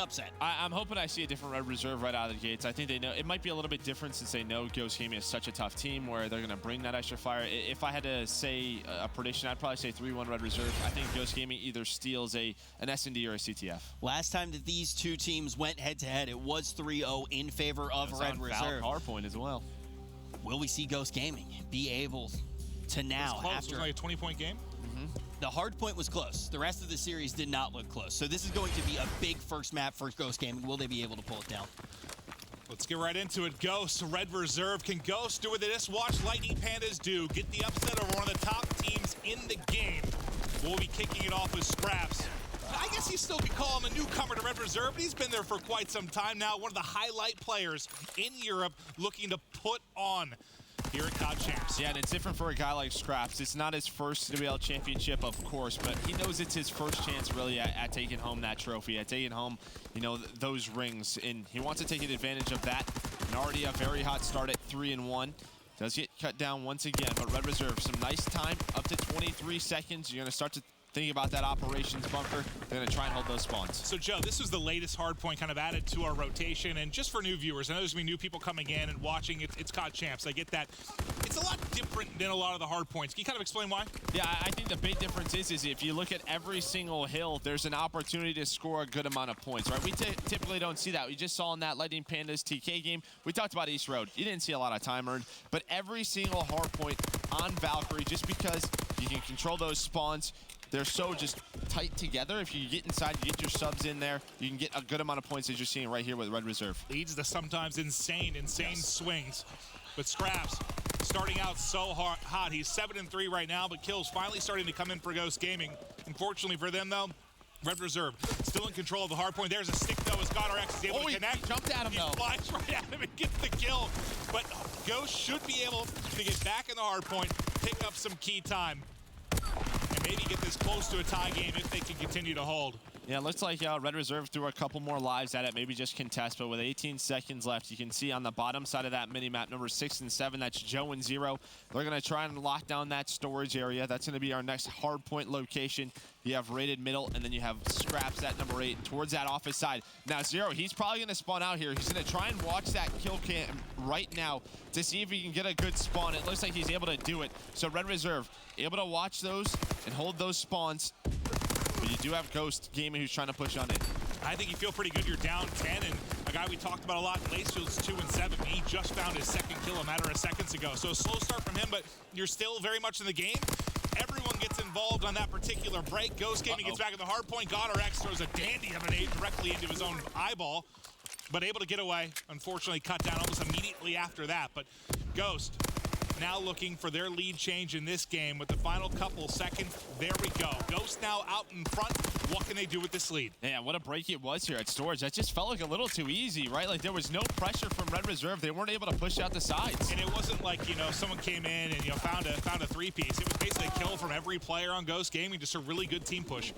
upset. I'm hoping I see a different Red Reserve right out of the gates. I think they know it might be a little bit different since they know Ghost Gaming is such a tough team where they're going to bring that extra fire. If I had to say a prediction, I'd probably say 3-1 Red Reserve. I think Ghost Gaming either steals an S&D or a CTF. Last time that these two teams went head-to-head, it was 3-0 in favor of Red Reserve. Hardpoint as well. Will we see Ghost Gaming be able to now, after it was like a 20-point game? The hard point was close. The rest of the series did not look close. So this is going to be a big first map for Ghost Gaming. Will they be able to pull it down? Let's get right into it. Ghost, Red Reserve. Can Ghost do what they just watched Lightning Pandas do? Get the upset over one of the top teams in the game. We'll be kicking it off with Scraps. I guess you still could call him a newcomer to Red Reserve, but he's been there for quite some time now. One of the highlight players in Europe looking to put on here at COD Champs. Yeah, and it's different for a guy like Scraps. It's not his first CWL championship, of course, but he knows it's his first chance really at taking home that trophy, at taking home, you know, those rings, and he wants to take advantage of that. And already a very hot start at 3-1. Does get cut down once again, but Red Reserve, some nice time, up to 23 seconds. You're going to start to think about that operations bunker. They're going to try and hold those spawns. So, Joe, this was the latest hardpoint kind of added to our rotation. And just for new viewers, I know there's going to be new people coming in and watching. It's COD Champs. I get that. It's a lot different than a lot of the hardpoints. Can you kind of explain why? Yeah, I think the big difference is if you look at every single hill, there's an opportunity to score a good amount of points, right? We typically don't see that. We just saw in that Lightning Pandas TK game, we talked about East Road. You didn't see a lot of time earned, but every single hardpoint on Valkyrie, just because you can control those spawns, they're so just tight together. If you get inside, you get your subs in there, you can get a good amount of points as you're seeing right here with Red Reserve. Leads to sometimes insane swings. But Scraps starting out so hot. He's 7-3 right now, but kills finally starting to come in for Ghost Gaming. Unfortunately for them, though, Red Reserve still in control of the hard point. There's a stick, though, as GodRx is able to connect. He jumped at him, though. He flies right at him and gets the kill. But Ghost should be able to get back in the hard point, pick up some key time, and maybe get this close to a tie game if they can continue to hold. Yeah, it looks like Red Reserve threw a couple more lives at it, maybe just contest, but with 18 seconds left, you can see on the bottom side of that mini-map, number 6 and 7, that's Joe and Zero. They're going to try and lock down that storage area. That's going to be our next hard point location. You have rated middle, and then you have Scraps at number 8 towards that office side. Now, Zero, he's probably going to spawn out here. He's going to try and watch that kill cam right now to see if he can get a good spawn. It looks like he's able to do it. So Red Reserve, able to watch those and hold those spawns. But you do have Ghost Gaming who's trying to push on it. I think you feel pretty good. You're down 10, and a guy we talked about a lot, Lacefield's 2 and 7. He just found his second kill a matter of seconds ago. So a slow start from him, but you're still very much in the game. Everyone gets involved on that particular break. Ghost Gaming gets back at the hard point. GodRx throws a dandy of an nade directly into his own eyeball, but able to get away. Unfortunately, cut down almost immediately after that. But Ghost now looking for their lead change in this game with the final couple seconds. There we go. Ghost now out in front. What can they do with this lead? Yeah, what a break it was here at storage. That just felt like a little too easy, right? Like there was no pressure from Red Reserve. They weren't able to push out the sides. And it wasn't like, you know, someone came in and, you know, found a three-piece. It was basically a kill from every player on Ghost Gaming. Just a really good team push.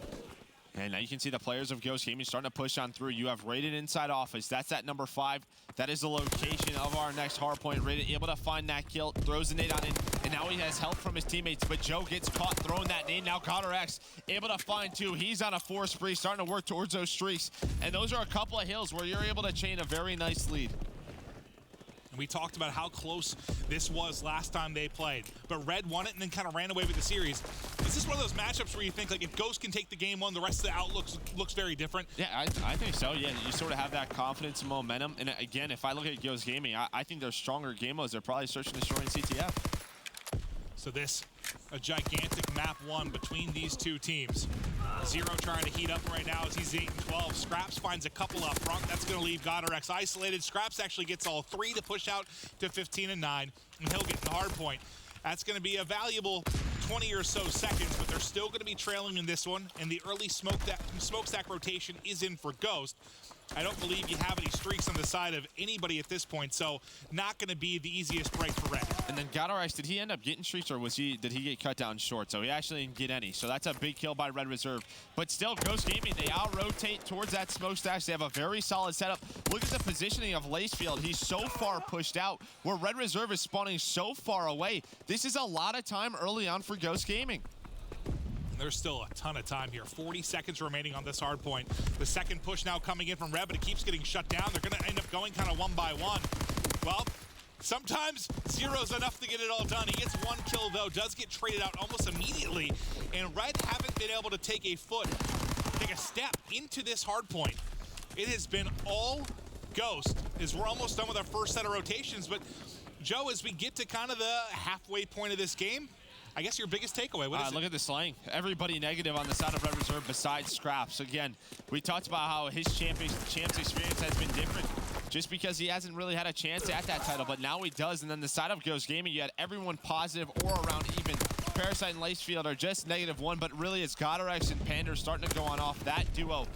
And now you can see the players of Ghost Gaming starting to push on through. You have rated inside office. That's at number 5. That is the location of our next hardpoint. Rated able to find that kill, throws the nade on in, and now he has help from his teammates. But Joe gets caught throwing that nade. Now GodRx able to find 2. He's on a 4 spree, starting to work towards those streaks. And those are a couple of hills where you're able to chain a very nice lead. We talked about how close this was last time they played, but Red won it and then kind of ran away with the series. Is this one of those matchups where you think, like, if Ghost can take the game 1, the rest of the outlook looks very different? Yeah, I think so. Yeah, you sort of have that confidence and momentum. And again, if I look at Ghost Gaming, I think they're stronger game modes. They're probably searching to destroying CTF. So this, a gigantic map 1 between these two teams. Zero trying to heat up right now as he's 8 and 12. Scraps finds a couple up front. That's going to leave GodRx isolated. Scraps actually gets all 3 to push out to 15 and 9, and he'll get the hard point. That's going to be a valuable 20 or so seconds, but they're still going to be trailing in this one, and the early smokestack rotation is in for Ghost. I don't believe you have any streaks on the side of anybody at this point, so not going to be the easiest break for Red. And then GodRx, did he end up getting streaks, or did he get cut down short? So he actually didn't get any. So that's a big kill by Red Reserve. But still, Ghost Gaming, they out-rotate towards that smokestack. They have a very solid setup. Look at the positioning of Lacefield. He's so far pushed out, where Red Reserve is spawning so far away. This is a lot of time early on for Ghost Gaming. There's still a ton of time here. 40 seconds remaining on this hard point. The second push now coming in from Red, but it keeps getting shut down. They're going to end up going kind of one by one. Well, sometimes zero's enough to get it all done. He gets one kill, though, does get traded out almost immediately. And Red haven't been able to take a step into this hard point. It has been all Ghost, as we're almost done with our first set of rotations. But, Joe, as we get to kind of the halfway point of this game, I guess your biggest takeaway, what is it? Look at the slaying. Everybody negative on the side of Red Reserve besides Scraps. Again, we talked about how his champs experience has been different just because he hasn't really had a chance at that title, but now he does. And then the side of Ghost Gaming, you had everyone positive or around even. Parasite and Lacefield are just -1, but really it's Godorex and Pander starting to go on off that duo.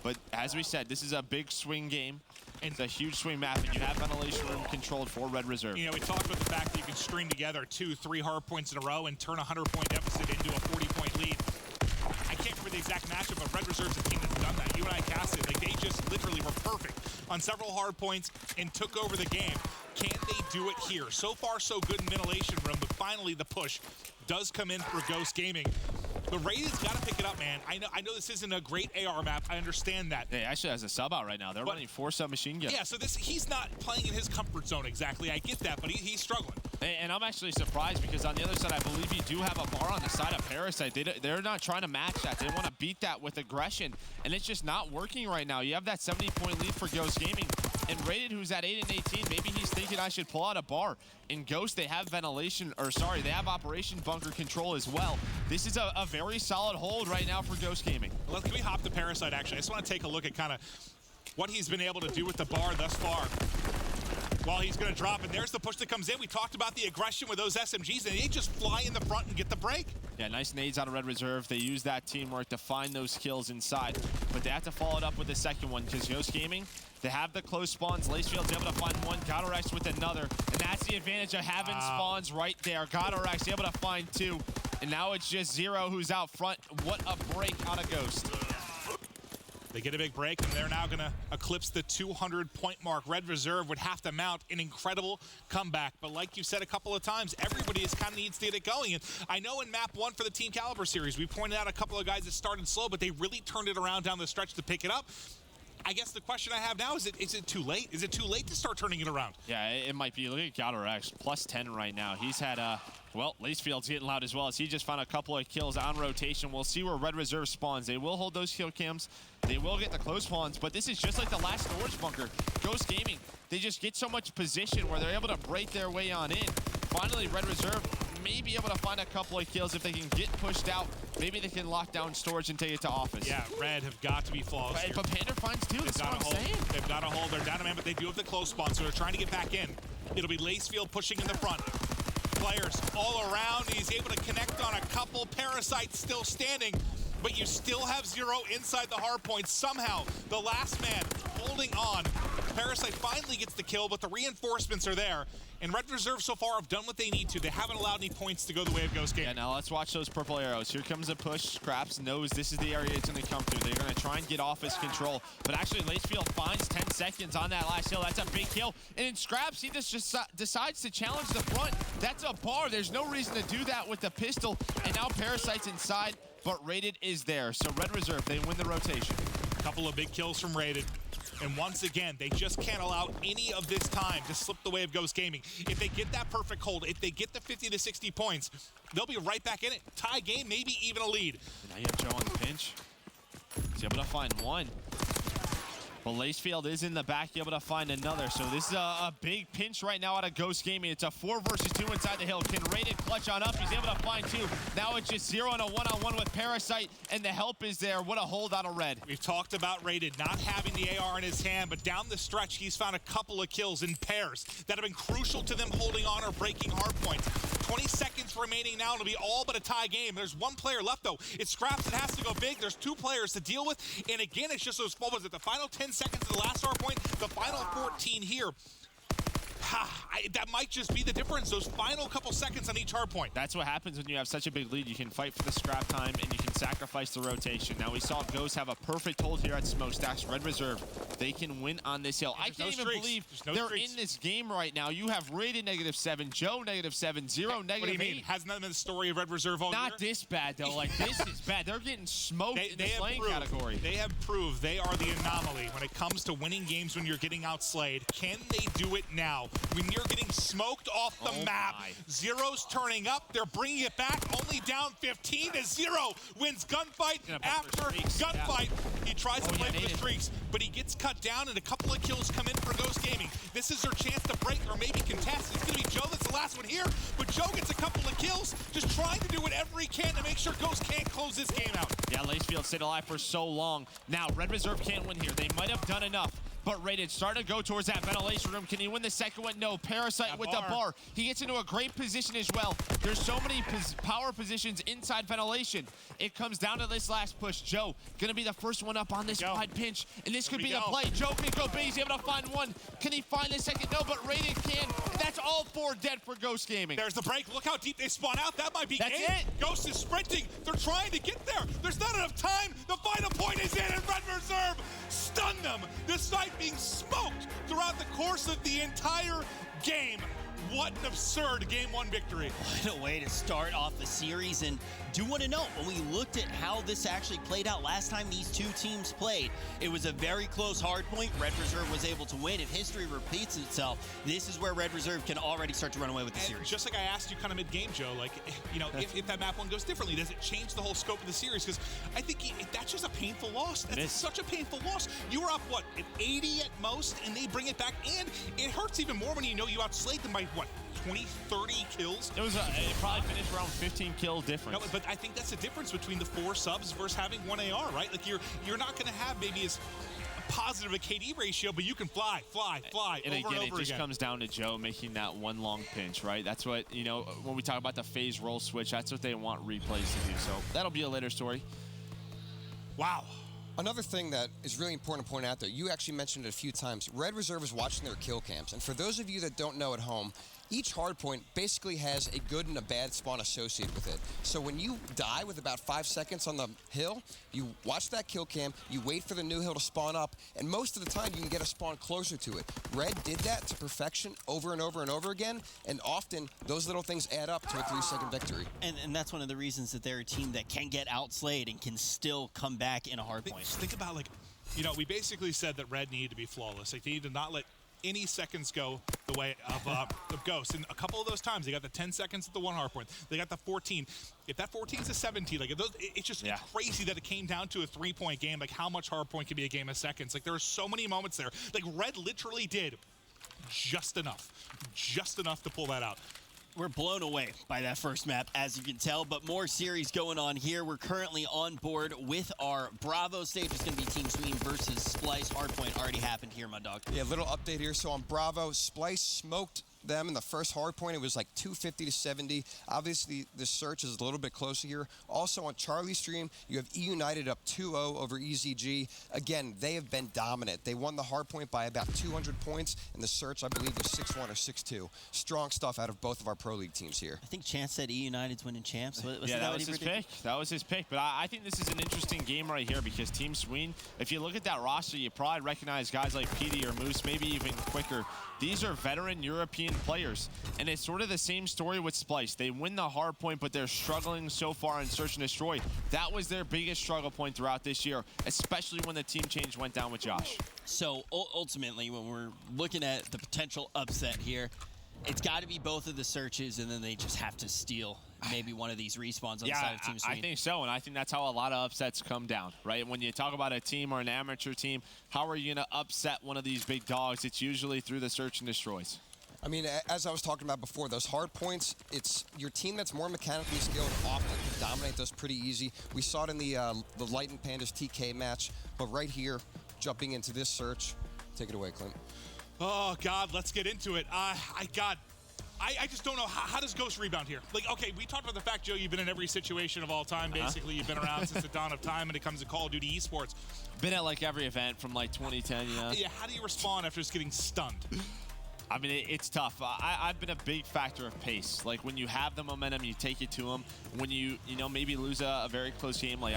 But as we said, this is a big swing game. It's a huge swing map, and you have ventilation room controlled for Red Reserve. You know, we talked about the fact that you can string together 2-3 hard points in a row and turn a 100-point deficit into a 40-point lead. I can't remember the exact matchup, but Red Reserve's a team that's done that. You and I casted, like, they just literally were perfect on several hard points and took over the game. Can they do it here? So far, so good in ventilation room, but finally the push does come in for Ghost Gaming. The Raid's got to pick it up, man. I know this isn't a great AR map. I understand that. They actually has a sub out right now. They're running 4 submachine guns. Yeah, so he's not playing in his comfort zone exactly. I get that, but he's struggling. And I'm actually surprised because on the other side, I believe you do have a bar on the side of Parasite. They're not trying to match that. They want to beat that with aggression, and it's just not working right now. You have that 70-point lead for Ghost Gaming, and Rated, who's at 8 and 18, maybe he's thinking I should pull out a bar. In Ghost, they have they have Operation Bunker Control as well. This is a very solid hold right now for Ghost Gaming. Can we hop to Parasite, actually? I just want to take a look at kind of what he's been able to do with the bar thus far. Well, he's going to drop, and there's the push that comes in. We talked about the aggression with those SMGs, and they just fly in the front and get the break. Yeah, nice nades out of Red Reserve. They use that teamwork to find those kills inside, but they have to follow it up with the second one because Ghost Gaming, they have the close spawns. Lacefield's able to find one, Godorex with another, and that's the advantage of having spawns right there. Godorex able to find 2, and now it's just Zero who's out front. What a break out of Ghost. They get a big break, and they're now going to eclipse the 200-point mark. Red Reserve would have to mount an incredible comeback. But like you said a couple of times, everybody just kind of needs to get it going. And I know in map 1 for the Team Caliber series, we pointed out a couple of guys that started slow, but they really turned it around down the stretch to pick it up. I guess the question I have now is it too late? Is it too late to start turning it around? Yeah, it might be. Look at Godorex, +10 right now. He's had, well, Lacefield's getting loud as well as he just found a couple of kills on rotation. We'll see where Red Reserve spawns. They will hold those kill cams. They will get the close spawns, but this is just like the last storage bunker. Ghost Gaming, they just get so much position where they're able to break their way on in. Finally, Red Reserve may be able to find a couple of kills if they can get pushed out. Maybe they can lock down storage and take it to office. Yeah, Red have got to be flawless here. But Panda finds 2, that's what I'm saying. They've got to hold. They're down a man, but they do have the close spawn, so they're trying to get back in. It'll be Lacefield pushing in the front. Players all around. He's able to connect on a couple. Parasites still standing, but you still have Zero inside the hard point. Somehow, the last man holding on. Parasite finally gets the kill, but the reinforcements are there. And Red Reserve so far have done what they need to. They haven't allowed any points to go the way of Ghost Gaming. Yeah, now let's watch those purple arrows. Here comes a push. Scraps knows this is the area it's going to come through. They're going to try and get off his control. But actually, Lacefield finds 10 seconds on that last kill. That's a big kill. And in Scraps, he just decides to challenge the front. That's a bar. There's no reason to do that with the pistol. And now Parasite's inside, but Rated is there. So Red Reserve, they win the rotation. A couple of big kills from Rated. And once again, they just can't allow any of this time to slip the way of Ghost Gaming. If they get that perfect hold, if they get the 50 to 60 points, they'll be right back in it. Tie game, maybe even a lead. And now you have Joe on the pinch. He's able to find 1. Well, Lacefield is in the back, able to find another. So this is a big pinch right now out of Ghost Gaming. It's a 4 versus 2 inside the hill. Can Rated clutch on up? He's able to find 2. Now it's just Zero and a one-on-one with Parasite, and the help is there. What a hold out of Red. We've talked about Rated not having the AR in his hand, but down the stretch, he's found a couple of kills in pairs that have been crucial to them holding on or breaking hard points. 20 seconds remaining now. It'll be all but a tie game. There's one player left, though. It Scraps. It has to go big. There's 2 players to deal with. And again, it's just those, what was it, the final 10 seconds of the last hard point, the final 14 here. That might just be the difference, those final couple seconds on each hard point. That's what happens when you have such a big lead. You can fight for the scrap time, and you can sacrifice the rotation. Now, we saw Ghost have a perfect hold here at Smokestacks. Red Reserve, they can win on this hill. I can't even believe they're in this game right now. You have Rated -7, Joe -7, Zero -8. What do you mean? Hasn't that been the story of Red Reserve all year? Not this bad, though. Like, this is bad. They're getting smoked in the slaying category. They have proved they are the anomaly when it comes to winning games when you're getting outslayed. Can they do it now? When you're getting smoked off the map, Zero's turning up. They're bringing it back, only down 15 to 0. Wins gunfight after gunfight. He tries to play for the streaks, but he gets cut down, and a couple of kills come in for Ghost Gaming. This is their chance to break or maybe contest. It's going to be Joe that's the last one here, but Joe gets a couple of kills, just trying to do whatever he can to make sure Ghost can't close this game out. Yeah, Lacefield stayed alive for so long. Now, Red Reserve can't win here. They might have done enough. But Rated starting to go towards that ventilation room. Can he win the second one? No. Parasite with the bar. He gets into a great position as well. There's so many power positions inside ventilation. It comes down to this last push. Joe gonna be the first one up on this wide pinch, and this could be the play. Joe can go big. He's able to find one. Can he find the second? No, but Rated can. That's all 4 dead for Ghost Gaming. There's the break. Look how deep they spawn out. That might be That's it. Ghost is sprinting. They're trying to get there. There's not enough time. The final point is in, and Red Reserve stun them, despite being smoked throughout the course of the entire game. What an absurd Game 1 victory. What a way to start off the series. And do want to know, when we looked at how this actually played out last time these two teams played, it was a very close hard point. Red Reserve was able to win. If history repeats itself, this is where Red Reserve can already start to run away with the series. Just like I asked you kind of mid-game, Joe, like, you know, if that map one goes differently, does it change the whole scope of the series? Because I think that's just a painful loss. That's such a painful loss. You were up, what, at 80 at most, and they bring it back. And it hurts even more when you know you outslayed them by, what, 20, 30 kills? It probably finished around 15 kill difference. No, but I think that's the difference between the 4 subs versus having 1 AR, right? Like, you're not going to have maybe as positive a KD ratio, but you can fly and over again, and over it just comes down to Joe making that one long pinch, right? That's what, you know, when we talk about the phase roll switch, that's what they want replays to do. So that'll be a later story. Wow. Another thing that is really important to point out, though, you actually mentioned it a few times. Red Reserve is watching their kill cams. And for those of you that don't know at home, each hardpoint basically has a good and a bad spawn associated with it. So when you die with about 5 seconds on the hill, you watch that kill cam, you wait for the new hill to spawn up, and most of the time you can get a spawn closer to it. Red did that to perfection over and over and over again, and often those little things add up to a 3-second victory. And that's one of the reasons that they're a team that can get outslayed and can still come back in a hard point. Think about, like, you know, we basically said that Red needed to be flawless. Like, they need to not let any seconds go the way of Ghost. And a couple of those times, they got the 10 seconds at the 1 hard point. They got the 14. If that 14 is a 17, like, it's just crazy that it came down to a 3-point game. Like, how much hard point can be a game of seconds? Like, there are so many moments there. Like, Red literally did just enough to pull that out. We're blown away by that first map, as you can tell, but more series going on here. We're currently on board with our Bravo stage. It's going to be Team Sween versus Splice. Hardpoint already happened here, my dog. Yeah, little update here. So on Bravo, Splice smoked them in the first hard point. It was like 250 to 70. Obviously, the search is a little bit closer here. Also on Charlie's stream, you have E United up 2-0 over EZG. Again, they have been dominant. They won the hard point by about 200 points, and the search, I believe, was 6-1 or 6-2. Strong stuff out of both of our Pro League teams here. I think Chance said E United's winning champs. That was his pick. That was his pick. But I think this is an interesting game right here because Team Sween, if you look at that roster, you probably recognize guys like PD or Moose, maybe even quicker. These are veteran European players, and it's sort of the same story with Splice. They win the hard point, but they're struggling so far in Search and Destroy. That was their biggest struggle point throughout this year, especially when the team change went down with Josh. So ultimately, when we're looking at the potential upset here, it's got to be both of the searches, and then they just have to steal maybe one of these respawns on the side of Team Sween. I think so, and I think that's how a lot of upsets come down, right? When you talk about a team or an amateur team, how are you going to upset one of these big dogs? It's usually through the Search and Destroys. I mean, as I was talking about before, those hard points, it's your team that's more mechanically skilled often can dominate those pretty easy. We saw it in the Light and Pandas TK match, but right here, jumping into this search. Take it away, Clint. Oh, God, let's get into it. I just don't know. How does Ghost rebound here? Like, okay, we talked about the fact, Joe, you've been in every situation of all time, basically. You've been around since the dawn of time when it comes to Call of Duty esports. Been at, like, every event from, like, 2010, you know? Yeah, how do you respond after just getting stunned? I mean, it's tough. I've been a big factor of pace. Like, when you have the momentum, you take it to them. When you maybe lose a very close game, like,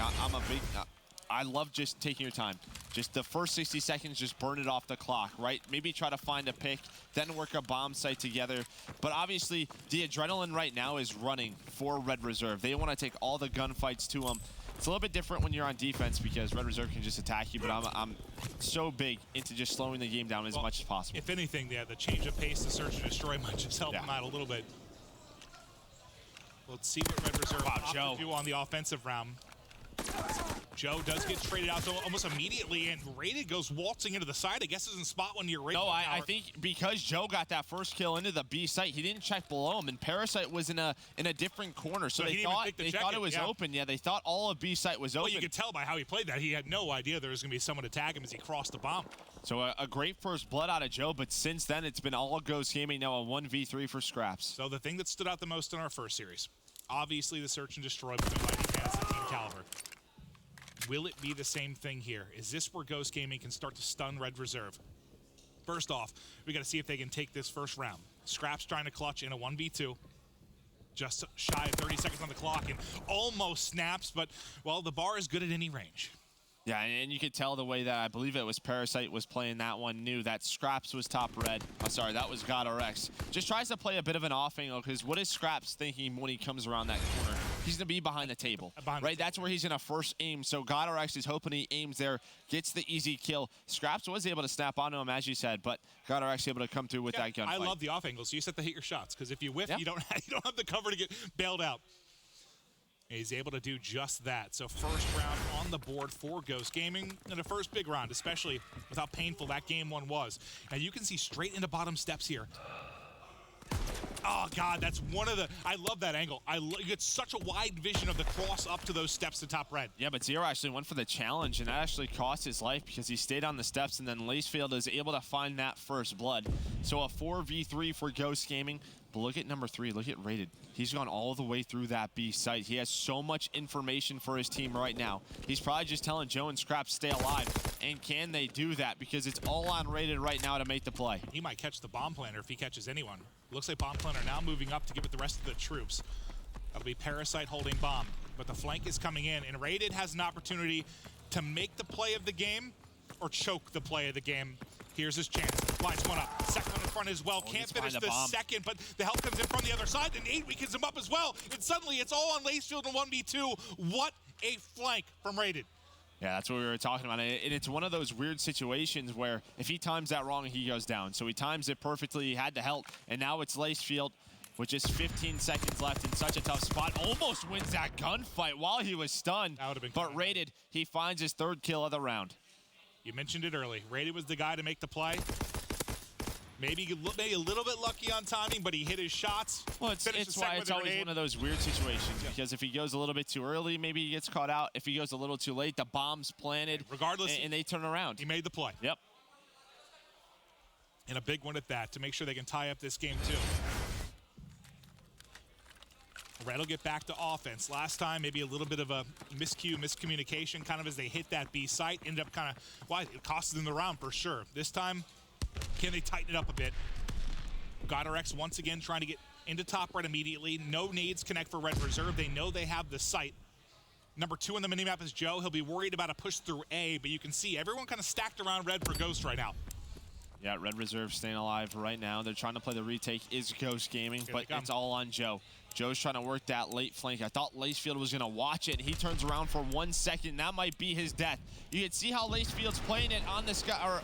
I love just taking your time. Just the first 60 seconds, just burn it off the clock, right? Maybe try to find a pick, then work a bomb site together. But obviously, the adrenaline right now is running for Red Reserve. They want to take all the gunfights to them. It's a little bit different when you're on defense because Red Reserve can just attack you, but I'm so big into just slowing the game down as much as possible. If anything, the change of pace, the search and destroy might just help them out a little bit. Let's see what Red Reserve do on the offensive round. Joe does get traded out almost immediately, and Rated goes waltzing into the side. I guess doesn't spot when you're right. No, I think because Joe got that first kill into the B site, he didn't check below him, and Parasite was in a different corner, so they thought it was open. Yeah, they thought all of B site was open. Well, you could tell by how he played that. He had no idea there was going to be someone to tag him as he crossed the bomb. So a great first blood out of Joe, but since then it's been all Ghost Gaming, now a 1v3 for Scraps. So the thing that stood out the most in our first series, obviously the search and destroy between Lightning Fans and Team Caliber. Will it be the same thing here? Is this where Ghost Gaming can start to stun Red Reserve? First off, we got to see if they can take this first round. Scraps trying to clutch in a 1v2. Just shy of 30 seconds on the clock and almost snaps, but, well, the bar is good at any range. Yeah, and you could tell the way that I believe it was Parasite was playing that one, knew that Scraps was top red. Oh, sorry, that was GodRx. Just tries to play a bit of an off angle because what is Scraps thinking when he comes around that corner? He's going to be behind the table, right? That's where he's going to first aim. So GodRx is hoping he aims there, gets the easy kill. Scraps was able to snap onto him, as you said, but GodRx able to come through with that gunfight. I love the off angles. So you set to hit your shots because if you whiff, you don't have the cover to get bailed out. He's able to do just that. So first round on the board for Ghost Gaming, and the first big round, especially with how painful that game one was. And you can see straight into bottom steps here. Oh, God, that's one of the... I love that angle. You get such a wide vision of the cross up to those steps to top red. Yeah, but Zero actually went for the challenge, and that actually cost his life because he stayed on the steps, and then Lacefield is able to find that first blood. So a 4v3 for Ghost Gaming. But look at number 3. Look at Rated. He's gone all the way through that B site. He has so much information for his team right now. He's probably just telling Joe and Scraps stay alive. And can they do that? Because it's all on Rated right now to make the play. He might catch the bomb planner if he catches anyone. Looks like bomb planner now moving up to give it the rest of the troops. That'll be Parasite holding bomb. But the flank is coming in, and Rated has an opportunity to make the play of the game or choke the play of the game. Here's his chance. Lines one up. Second one in front as well. Can't finish the second, but the help comes in from the other side. And 8 weakens him up as well. And suddenly it's all on Lacefield and 1v2. What a flank from Rated. Yeah, that's what we were talking about. And it's one of those weird situations where if he times that wrong, he goes down. So he times it perfectly. He had to help. And now it's Lacefield with just 15 seconds left in such a tough spot. Almost wins that gunfight while he was stunned. That would have been but Rated, he finds his 3rd kill of the round. You mentioned it early. Rated was the guy to make the play. Maybe a little bit lucky on timing, but he hit his shots. Well, it's why it's always one of those weird situations, because if he goes a little bit too early, maybe he gets caught out. If he goes a little too late, the bomb's planted, regardless, and they turn around. He made the play. Yep. And a big one at that to make sure they can tie up this game, too. Red will get back to offense. Last time, maybe a little bit of a miscommunication, kind of as they hit that B site. Ended up kind of, it cost them the round for sure. This time, can they tighten it up a bit? GodRx once again trying to get into top red immediately. No nades connect for Red Reserve. They know they have the site. Number 2 on the minimap is Joe. He'll be worried about a push through A, but you can see everyone kind of stacked around Red for Ghost right now. Yeah, Red Reserve staying alive right now. They're trying to play the retake. Is Ghost Gaming, but it's all on Joe. Joe's trying to work that late flank. I thought Lacefield was going to watch it. He turns around for 1 second. That might be his death. You can see how Lacefield's playing it on the sky, or,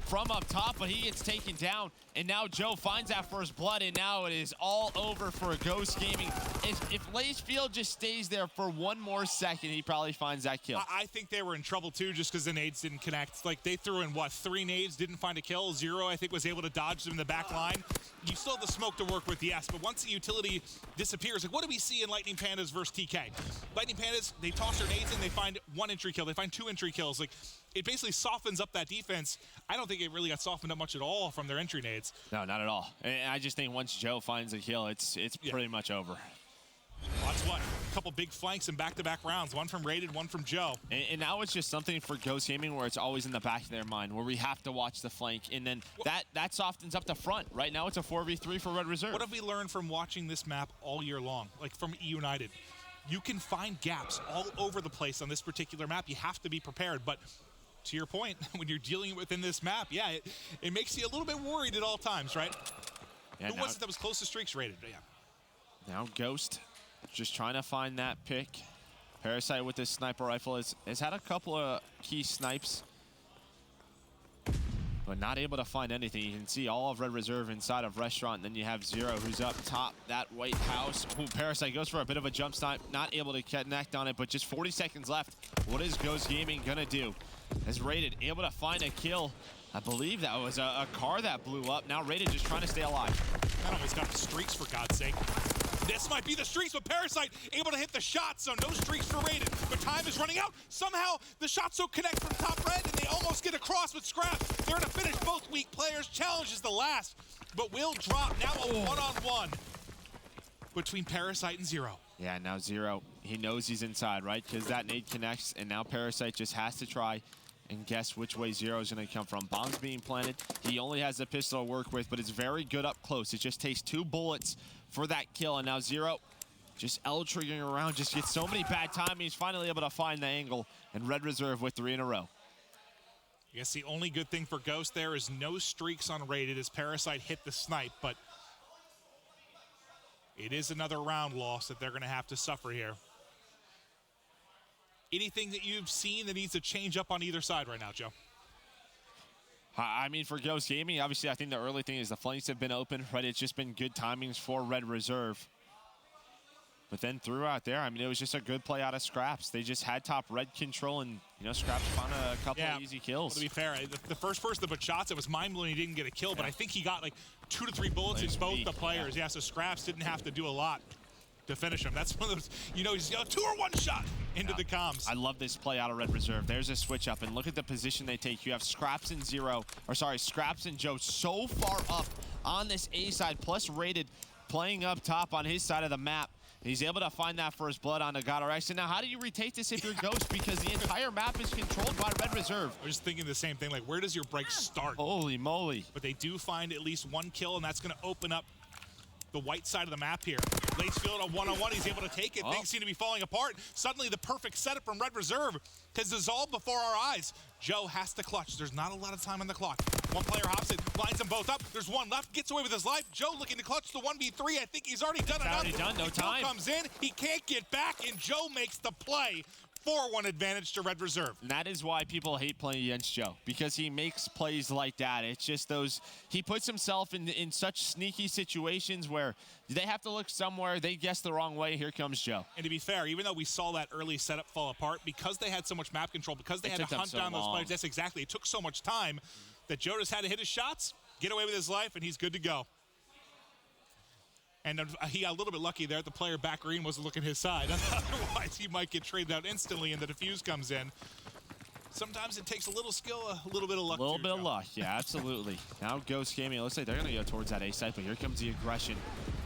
from up top, but he gets taken down. And now Joe finds that first blood, and now it is all over for Ghost Gaming. If Lacefield just stays there for 1 more second, he probably finds that kill. I think they were in trouble, too, just because the nades didn't connect. Like, they threw in, 3 nades, didn't find a kill. Zero, I think, was able to dodge them in the back line. You still have the smoke to work with, yes, but once the utility disappears, like, what do we see in Lightning Pandas versus TK? Lightning Pandas, they toss their nades in, they find 1 entry kill, they find 2 entry kills. Like, it basically softens up that defense. I don't think it really got softened up much at all from their entry nades. No, not at all. And I just think once Joe finds a kill, it's pretty much over. Well, that's what? A couple big flanks in back-to-back rounds. One from Rated, one from Joe. And now it's just something for Ghost Gaming where it's always in the back of their mind, where we have to watch the flank, and then that softens up the front. Right now it's a 4v3 for Red Reserve. What have we learned from watching this map all year long, like from E United? You can find gaps all over the place on this particular map. You have to be prepared, but to your point, when you're dealing within this map, yeah, it makes you a little bit worried at all times, right? Yeah, Who was it that was close to streaks Rated? Yeah. Now Ghost just trying to find that pick. Parasite with his sniper rifle has had a couple of key snipes, but not able to find anything. You can see all of Red Reserve inside of Restaurant, and then you have Zero who's up top, that White House. Ooh, Parasite goes for a bit of a jump snipe, not able to connect on it, but just 40 seconds left. What is Ghost Gaming gonna do? As Rated able to find a kill. I believe that was a car that blew up. Now Rated just trying to stay alive. That almost got the streaks, for God's sake. This might be the streaks, but Parasite able to hit the shot, so no streaks for Rated. But time is running out. Somehow, the shots so connect from top red, and they almost get across with Scrap. They're going to finish both weak players. Challenge is the last, but will drop. Now a one-on-one between Parasite and Zero. Yeah, now Zero, he knows he's inside, right? Because that nade connects, and now Parasite just has to try and guess which way Zero is going to come from. Bombs being planted. He only has a pistol to work with, but it's very good up close. It just takes 2 bullets for that kill, and now Zero just L-triggering around, just gets so many bad timing. He's finally able to find the angle, and Red Reserve with 3 in a row. I guess the only good thing for Ghost there is no streaks on Rated as Parasite hit the snipe, but it is another round loss that they're going to have to suffer here. Anything that you've seen that needs to change up on either side right now, Joe? I mean, for Ghost Gaming, obviously, I think the early thing is the flanks have been open, right? It's just been good timings for Red Reserve. But then throughout there, I mean, it was just a good play out of Scraps. They just had top red control, and, you know, Scraps found a couple of easy kills. Well, to be fair, the first person to put shots, it was mind-blowing he didn't get a kill, but I think he got like 2 to 3 bullets in both the players. Yeah, so Scraps didn't have to do a lot to finish him. That's one of those, you know, he's got a 2 or 1 shot into the comms. I love this play out of Red Reserve. There's a switch up, and look at the position they take. You have Scraps and Scraps and Joe so far up on this A side, plus Rated playing up top on his side of the map. He's able to find that first blood on the God Rex. And now, how do you retake this if you're Ghost? Because the entire map is controlled by Red Reserve. I was just thinking the same thing, like, where does your break start? Holy moly. But they do find at least 1 kill, and that's going to open up the white side of the map here. Lacefield a one-on-one, he's able to take it. Things seem to be falling apart. Suddenly the perfect setup from Red Reserve has dissolved before our eyes. Joe has to clutch. There's not a lot of time on the clock. One player hops in, lines them both up. There's one left, gets away with his life. Joe looking to clutch the 1v3. I think he's already done enough. Already done, no time. Joe comes in, he can't get back, and Joe makes the play. 4-1 advantage to Red Reserve. And that is why people hate playing against Joe, because he makes plays like that. It's just those, he puts himself in such sneaky situations where they have to look somewhere, they guess the wrong way, here comes Joe. And to be fair, even though we saw that early setup fall apart, because they had so much map control, because they had to hunt down those players, that's exactly, it took so much time that Joe just had to hit his shots, get away with his life, and he's good to go. And he got a little bit lucky there. The player back green wasn't looking his side. Otherwise, he might get traded out instantly, and the defuse comes in. Sometimes it takes a little skill, a little bit of luck. A little bit of luck, yeah, absolutely. Now Ghost Gaming, it looks like they're going to go towards that A site, but here comes the aggression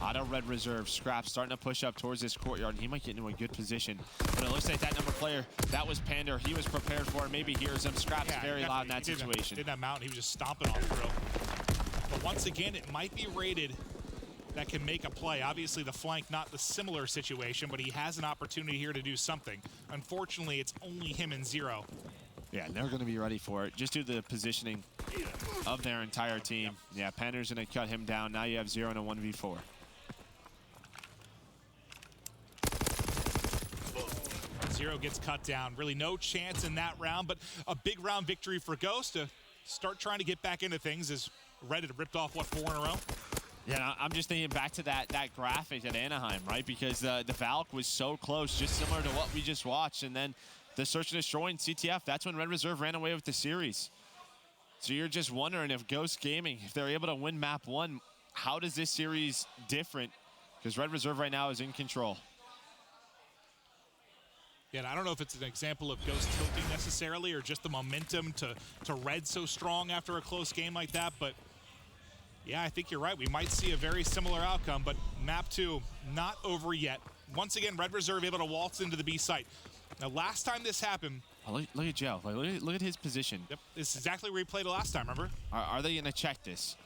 out of Red Reserve. Scraps starting to push up towards this courtyard, and he might get into a good position. But it looks like that number player, that was Pander. He was prepared for it, maybe hears him. Scraps very loud in that situation. Didn't have mount, he was just stomping on through. But once again, it might be Rated that can make a play. Obviously, the flank, not the similar situation, but he has an opportunity here to do something. Unfortunately, it's only him and Zero. Yeah, and they're going to be ready for it, just due to the positioning of their entire team. Yeah, Pander's going to cut him down. Now you have Zero in a 1v4. Zero gets cut down. Really no chance in that round, but a big round victory for Ghost to start trying to get back into things as Red had ripped off, what, 4 in a row? Yeah, I'm just thinking back to that graphic at Anaheim, right? Because the Valk was so close, just similar to what we just watched. And then the Search and Destroy in CTF, that's when Red Reserve ran away with the series. So you're just wondering if Ghost Gaming, if they're able to win map 1, how does this series different? Because Red Reserve right now is in control. Yeah, and I don't know if it's an example of Ghost tilting necessarily or just the momentum to Red so strong after a close game like that, but yeah, I think you're right. We might see a very similar outcome, but map 2 not over yet. once again, Red Reserve able to waltz into the B site. Now, last time this happened. Oh, look at Joe. Like, look at his position. Yep, this is exactly where he played last time, remember? Are they going to check this?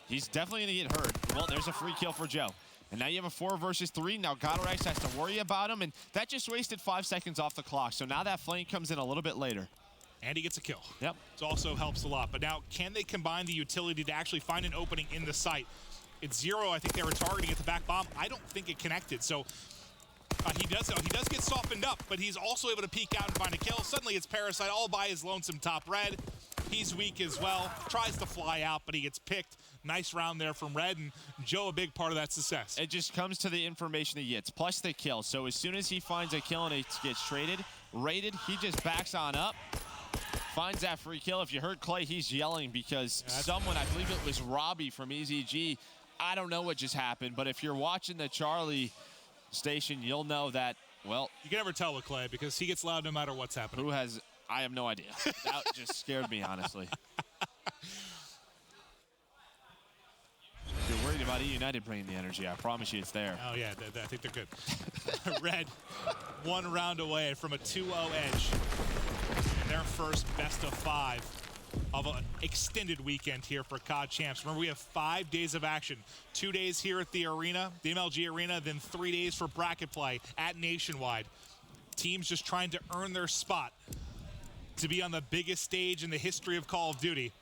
He's definitely going to get hurt. Well, there's a free kill for Joe. And now you have a 4 versus 3. Now Godorex has to worry about him, and that just wasted 5 seconds off the clock. So now that flame comes in a little bit later. And he gets a kill. Yep. It also helps a lot. But now, can they combine the utility to actually find an opening in the site? It's 0. I think they were targeting at the back bomb. I don't think it connected. So he does get softened up, but he's also able to peek out and find a kill. Suddenly it's Parasite all by his lonesome top red. He's weak as well. Tries to fly out, but he gets picked. Nice round there from Red, and Joe a big part of that success. It just comes to the information he gets, plus the kill. So as soon as he finds a kill and it gets rated, he just backs on up, finds that free kill. If you heard Clay, he's yelling because someone, I believe it was Robbie from EZG, I don't know what just happened, but if you're watching the Charlie station, you'll know that, well. You can never tell with Clay because he gets loud no matter what's happening. I have no idea. That just scared me, honestly. If you're worried about E United bringing the energy, I promise you it's there. Oh, yeah, I think they're good. Red, 1 round away from a 2-0 edge. And their first best of 5 of an extended weekend here for COD Champs. Remember, we have 5 days of action. 2 days here at the arena, the MLG arena, then 3 days for bracket play at Nationwide. Teams just trying to earn their spot to be on the biggest stage in the history of Call of Duty.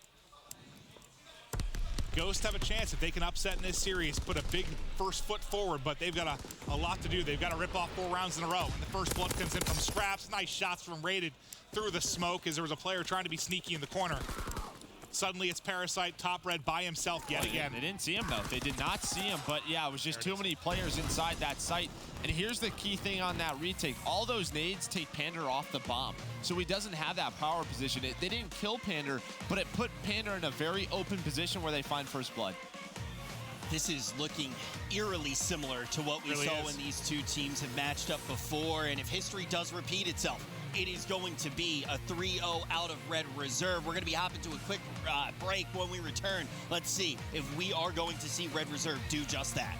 Ghosts have a chance if they can upset in this series, put a big first foot forward, but they've got a lot to do. They've got to rip off 4 rounds in a row. And the first blood comes in from Scraps. Nice shots from Rated through the smoke as there was a player trying to be sneaky in the corner. Suddenly it's Parasite, top Red by himself yet again. They didn't see him, though. They did not see him, but yeah, it was just too many players inside that site. And here's the key thing on that retake. All those nades take Pander off the bomb, so he doesn't have that power position. They didn't kill Pander, but it put Pander in a very open position where they find first blood. This is looking eerily similar to what we saw when these two teams have matched up before, and if history does repeat itself, it is going to be a 3-0 out of Red Reserve. We're going to be hopping to a quick break. When we return, let's see if we are going to see Red Reserve do just that.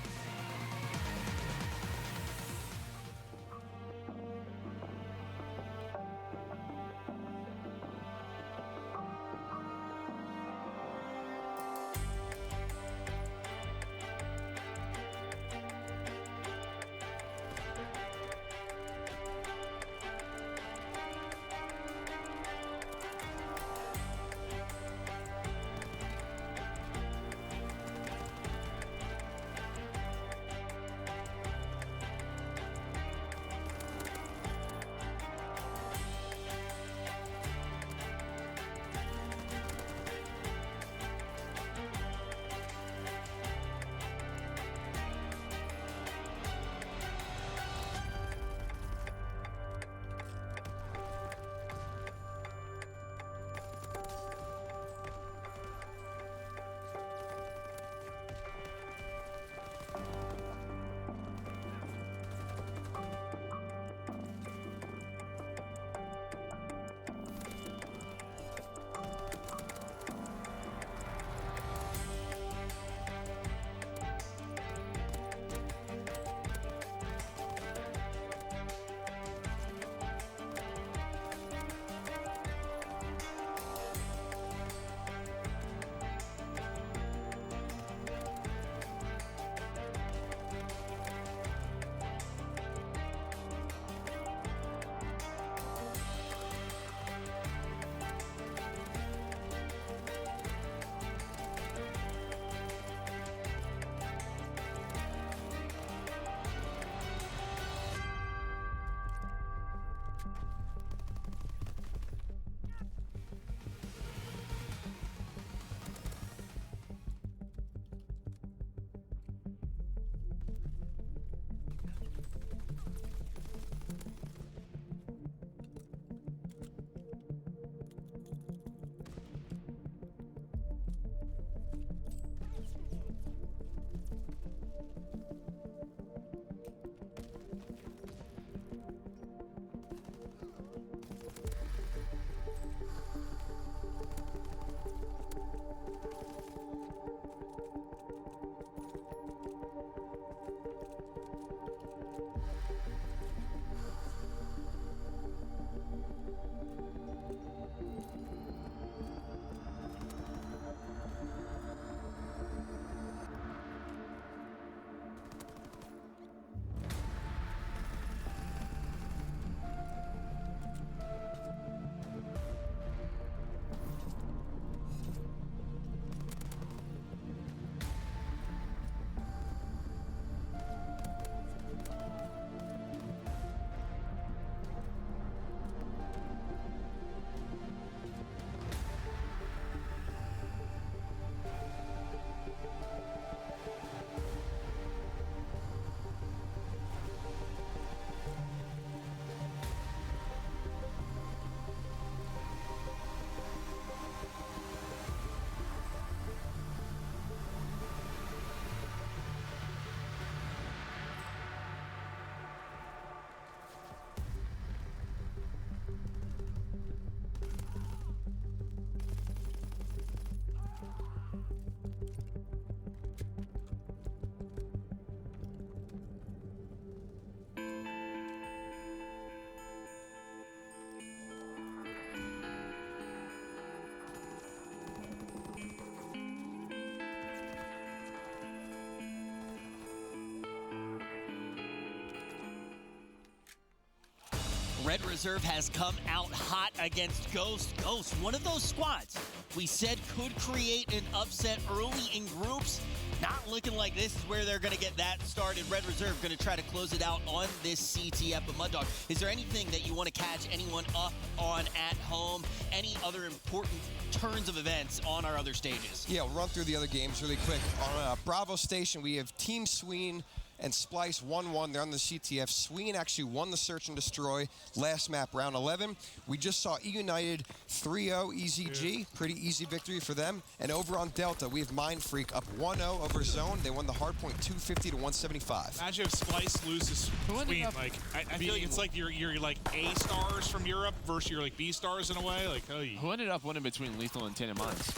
Red Reserve has come out hot against Ghost. Ghost, one of those squads we said could create an upset early in groups. Not looking like this is where they're going to get that started. Red Reserve going to try to close it out on this CTF. But Mud Dog, is there anything that you want to catch anyone up on at home? Any other important turns of events on our other stages? Yeah, we'll run through the other games really quick. On Bravo Station, we have Team Sween and Splice 1-1. They're on the CTF. Sween actually won the Search and Destroy last map, round 11. We just saw E United 3-0 EZG. Pretty easy victory for them. And over on Delta, we have Mind Freak up 1-0 over Zone. They won the hardpoint 250 to 175. Imagine if Splice loses Sween. Like, I feel like it's like you're like A stars from Europe versus your like B stars in a way. Like, oh, Who ended up winning between Lethal and Tainted Minds?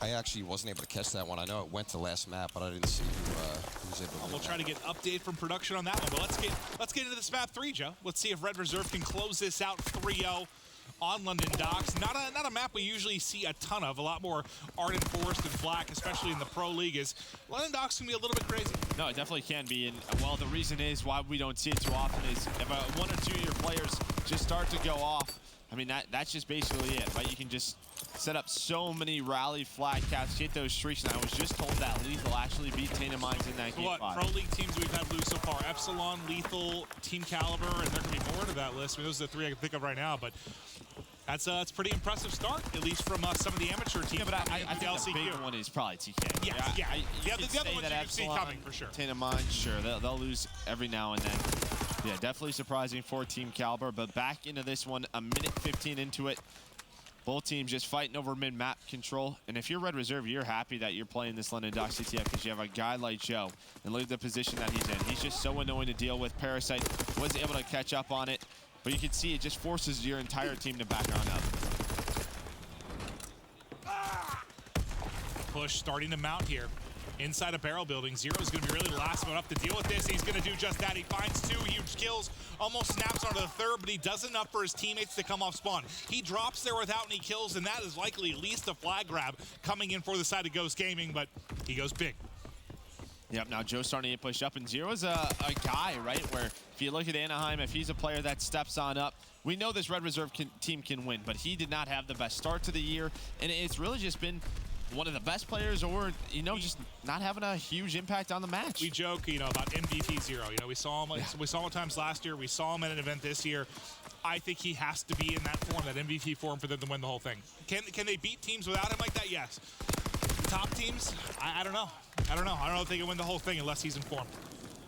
I actually wasn't able to catch that one. I know it went to last map, but I didn't see who was able to win. We'll try to get an update from production on that one. But let's get into this map 3, Joe. Let's see if Red Reserve can close this out 3-0 on London Docks. Not a map we usually see a ton of. A lot more Ardent Forest and Black, especially in the Pro League. Is London Docks can be a little bit crazy. No, it definitely can be. And well, the reason is why we don't see it too often is if one or two of your players just start to go off. I mean, that's just basically it, right? You can just set up so many rally flag caps, get those streaks, and I was just told that Lethal actually beat Tainted Minds in that game. What Pro League teams we've had lose so far? Epsilon, Lethal, Team Caliber, and there can be more to that list. I mean, those are the 3 I can think of right now, but that's a pretty impressive start, at least from some of the amateur teams. Yeah, but I think the big one is probably TK. Yeah. The other ones you can see coming for sure. Tainted Minds, sure, they'll lose every now and then. Yeah, definitely surprising for Team Caliber, but back into this one, a minute 15 into it. Both teams just fighting over mid-map control. And if you're Red Reserve, you're happy that you're playing this London Docks CTF because you have a guy like Joe. And look at the position that he's in. He's just so annoying to deal with. Parasite was able to catch up on it. But you can see it just forces your entire team to back on up. Push starting to mount here. Inside a barrel building, Zero is going to be really the last one up to deal with this. He's going to do just that. He finds 2 huge kills, almost snaps onto the 3rd, but he does enough for his teammates to come off spawn. He drops there without any kills, and that is likely at least a flag grab coming in for the side of Ghost Gaming, but he goes big. Yep, now Joe's starting to push up, and Zero's a guy, right, where if you look at Anaheim, if he's a player that steps on up, we know this Red Reserve team can win, but he did not have the best start to the year, and it's really just been one of the best players, or just not having a huge impact on the match. We joke, about MVP Zero. We saw him. We saw him at times last year. We saw him at an event this year. I think he has to be in that form, that MVP form, for them to win the whole thing. Can they beat teams without him like that? Yes. The top teams, I don't know. I don't know if they can win the whole thing unless he's in form.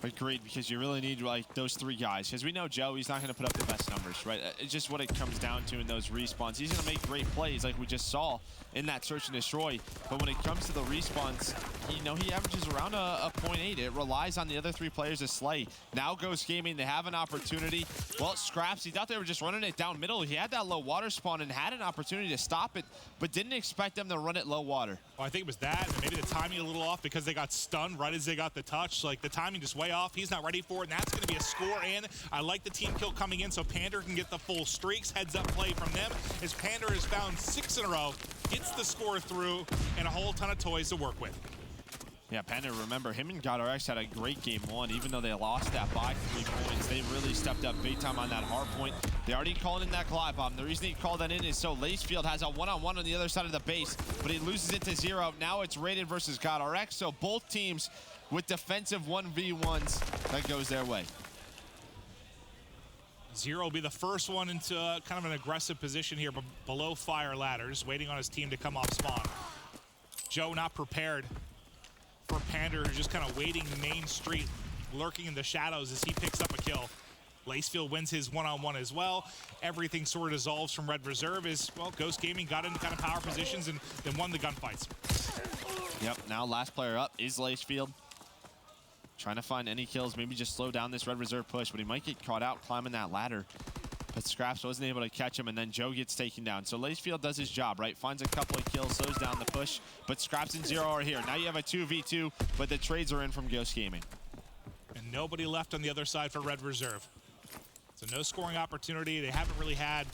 Agreed, because you really need like those 3 guys. Because we know Joe, he's not going to put up the best numbers, right? It's just what it comes down to in those respawns. He's going to make great plays like we just saw in that Search and Destroy. But when it comes to the respawns, he averages around a 0.8. It relies on the other 3 players to slay. Now Ghost Gaming, they have an opportunity. Well, Scraps, he thought they were just running it down middle. He had that low water spawn and had an opportunity to stop it, but didn't expect them to run it low water. Well, I think it was that, and maybe the timing a little off because they got stunned right as they got the touch. Like, the timing just way off. He's not ready for it, and that's going to be a score in. I like the team kill coming in so Pander can get the full streaks. Heads up play from them as Pander has found 6 in a row, gets the score through, and a whole ton of toys to work with. Yeah, Pander, remember, him and GodRX had a great game 1. Even though they lost that by 3 points, they really stepped up big time on that hard point. They already called in that glide bomb. The reason he called that in is so Lacefield has a one-on-one on the other side of the base, but he loses it to Zero. Now it's Rated versus GodRX, so both teams with defensive 1v1s, that goes their way. Zero will be the first one into kind of an aggressive position here, but below fire ladders, waiting on his team to come off spawn. Joe not prepared for Pander, who's just kind of waiting Main Street, lurking in the shadows as he picks up a kill. Lacefield wins his one-on-one as well. Everything sort of dissolves from Red Reserve as, well, Ghost Gaming got into kind of power positions and then won the gunfights. Yep, now last player up is Lacefield. Trying to find any kills, maybe just slow down this Red Reserve push, but he might get caught out climbing that ladder. But Scraps wasn't able to catch him, and then Joe gets taken down. So Lacefield does his job, right? Finds a couple of kills, slows down the push, but Scraps and Zero are here. Now you have a 2v2, but the trades are in from Ghost Gaming. And nobody left on the other side for Red Reserve. So no scoring opportunity. They haven't really had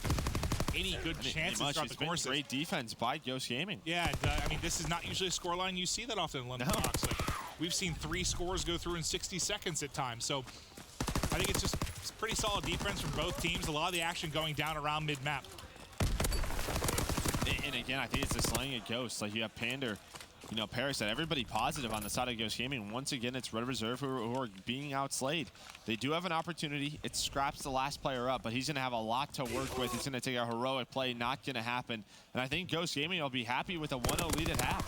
any good chances throughout the course. Great defense by Ghost Gaming. Yeah, I mean, this is not usually a scoreline you see that often in London Docks. Like, we've seen 3 scores go through in 60 seconds at times. So I think it's just It's pretty solid defense from both teams. A lot of the action going down around mid-map. And again, I think it's the slaying of Ghost. Like, you have Pander, you know, Parasite, everybody positive on the side of Ghost Gaming. Once again, it's Red Reserve who are being outslayed. They do have an opportunity. It scraps the last player up, but he's going to have a lot to work with. It's going to take a heroic play, not going to happen. And I think Ghost Gaming will be happy with a 1-0 lead at half.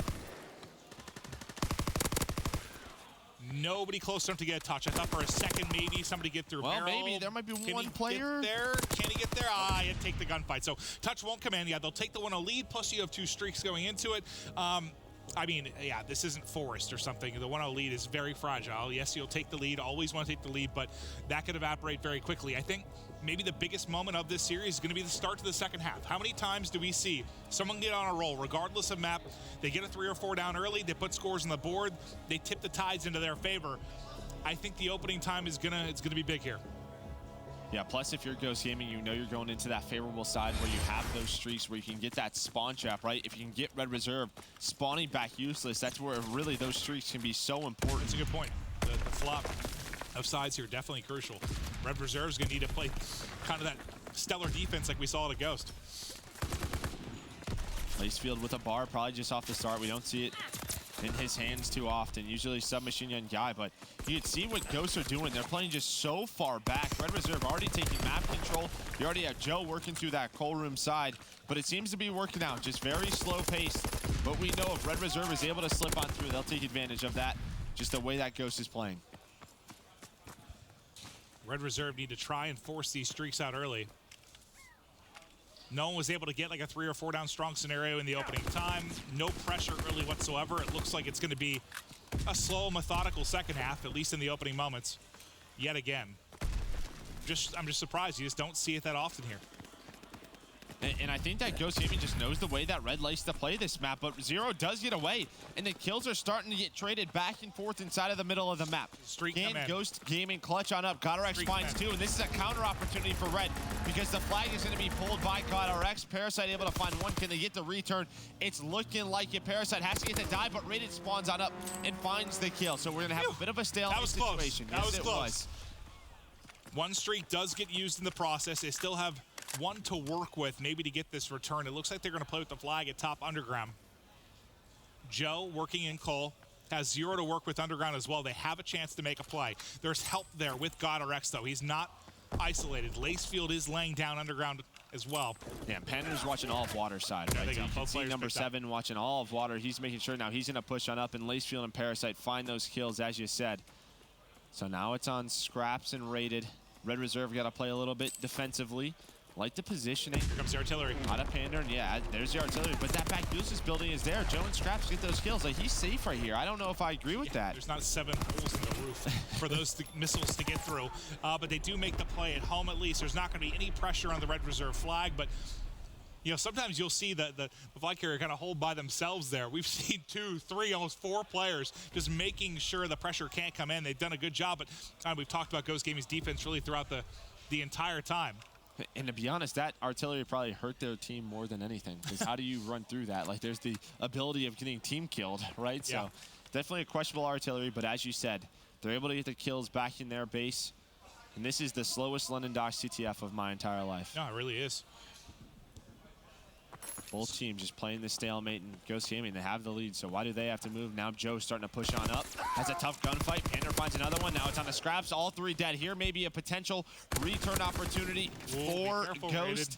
Nobody close enough to get a touch. I thought for a second maybe somebody get through. Well, barrel. maybe there might be Can one he player. Get there? Can he get there? Ah, he'd take the gunfight. So touch won't come in. Yeah, they'll take the 1-0 lead. Plus you have 2 streaks going into it. I mean, yeah, this isn't Forest or something. The 1-0 lead is very fragile. Yes, you'll take the lead. Always want to take the lead, but that could evaporate very quickly. I think maybe the biggest moment of this series is going to be the start to the second half. How many times do we see someone get on a roll, regardless of map? They get a 3 or 4 down early. They put scores on the board. They tip the tides into their favor. I think the opening time is gonna be big here. Yeah, plus if you're Ghost Gaming, you know you're going into that favorable side where you have those streaks where you can get that spawn trap, right? If you can get Red Reserve spawning back useless, that's where really those streaks can be so important. That's a good point. The flop of sides here definitely crucial. Red Reserve's gonna need to play kind of that stellar defense like we saw at a Ghost. Lacefield with a bar, probably just off the start. We don't see it in his hands too often. Usually submachine gun guy, but you can see what Ghosts are doing. They're playing just so far back. Red Reserve already taking map control. You already have Joe working through that coal room side, but it seems to be working out. Just very slow paced. But we know if Red Reserve is able to slip on through, they'll take advantage of that. Just the way that Ghost is playing. Red Reserve need to try and force these streaks out early. No one was able to get like a 3 or 4 down strong scenario in the opening time. No pressure early whatsoever. It looks like it's going to be a slow, methodical second half, at least in the opening moments. Yet again. I'm just surprised. You just don't see it that often here. And I think that Ghost Gaming just knows the way that Red likes to play this map, but Zero does get away, and the kills are starting to get traded back and forth inside of the middle of the map. Streak Can come in. Ghost Gaming clutch on up? GodRx finds 2, and this is a counter opportunity for Red because the flag is going to be pulled by GodRx. Parasite able to find 1. Can they get the return? It's looking like it. Parasite has to get the dive, but Rated spawns on up and finds the kill. So we're going to have a bit of a stalemate situation. That was close. One streak does get used in the process. They still have 1 to work with, maybe to get this return. It looks like they're going to play with the flag at top underground. Joe working in Cole has 0 to work with underground as well. They have a chance to make a play. There's help there with GodRx though. He's not isolated. Lacefield is laying down underground as well. Yeah, Pander's watching all of Water side, right? So you can see number 7 watching all of Water. He's making sure now he's going to push on up, and Lacefield and Parasite find those kills, as you said. So now it's on Scraps and Rated. Red Reserve got to play a little bit defensively. Like the positioning. Here comes the artillery. Out of Pander, and yeah, there's the artillery. But that back Deuces building is there. Joe and Scraps get those kills. Like, he's safe right here. I don't know if I agree with that. There's not 7 holes in the roof for those missiles to get through. But they do make the play at home at least. There's not going to be any pressure on the Red Reserve flag, but you know, sometimes you'll see the flag carrier kind of hold by themselves there. We've seen 2, 3, almost 4 players just making sure the pressure can't come in. They've done a good job, but we've talked about Ghost Gaming's defense really throughout the entire time. And to be honest, that artillery probably hurt their team more than anything. Because how do you run through that? Like, there's the ability of getting team killed, right? Yeah. So definitely a questionable artillery, but as you said, they're able to get the kills back in their base. And this is the slowest London Docks CTF of my entire life. No, it really is. Both teams just playing the stalemate, and Ghost Gaming, they have the lead, so why do they have to move? Now Joe's starting to push on up. Has a tough gunfight. Pander finds another one. Now it's on the Scraps. All 3 dead here. Maybe a potential return opportunity for careful, Ghost. Rated.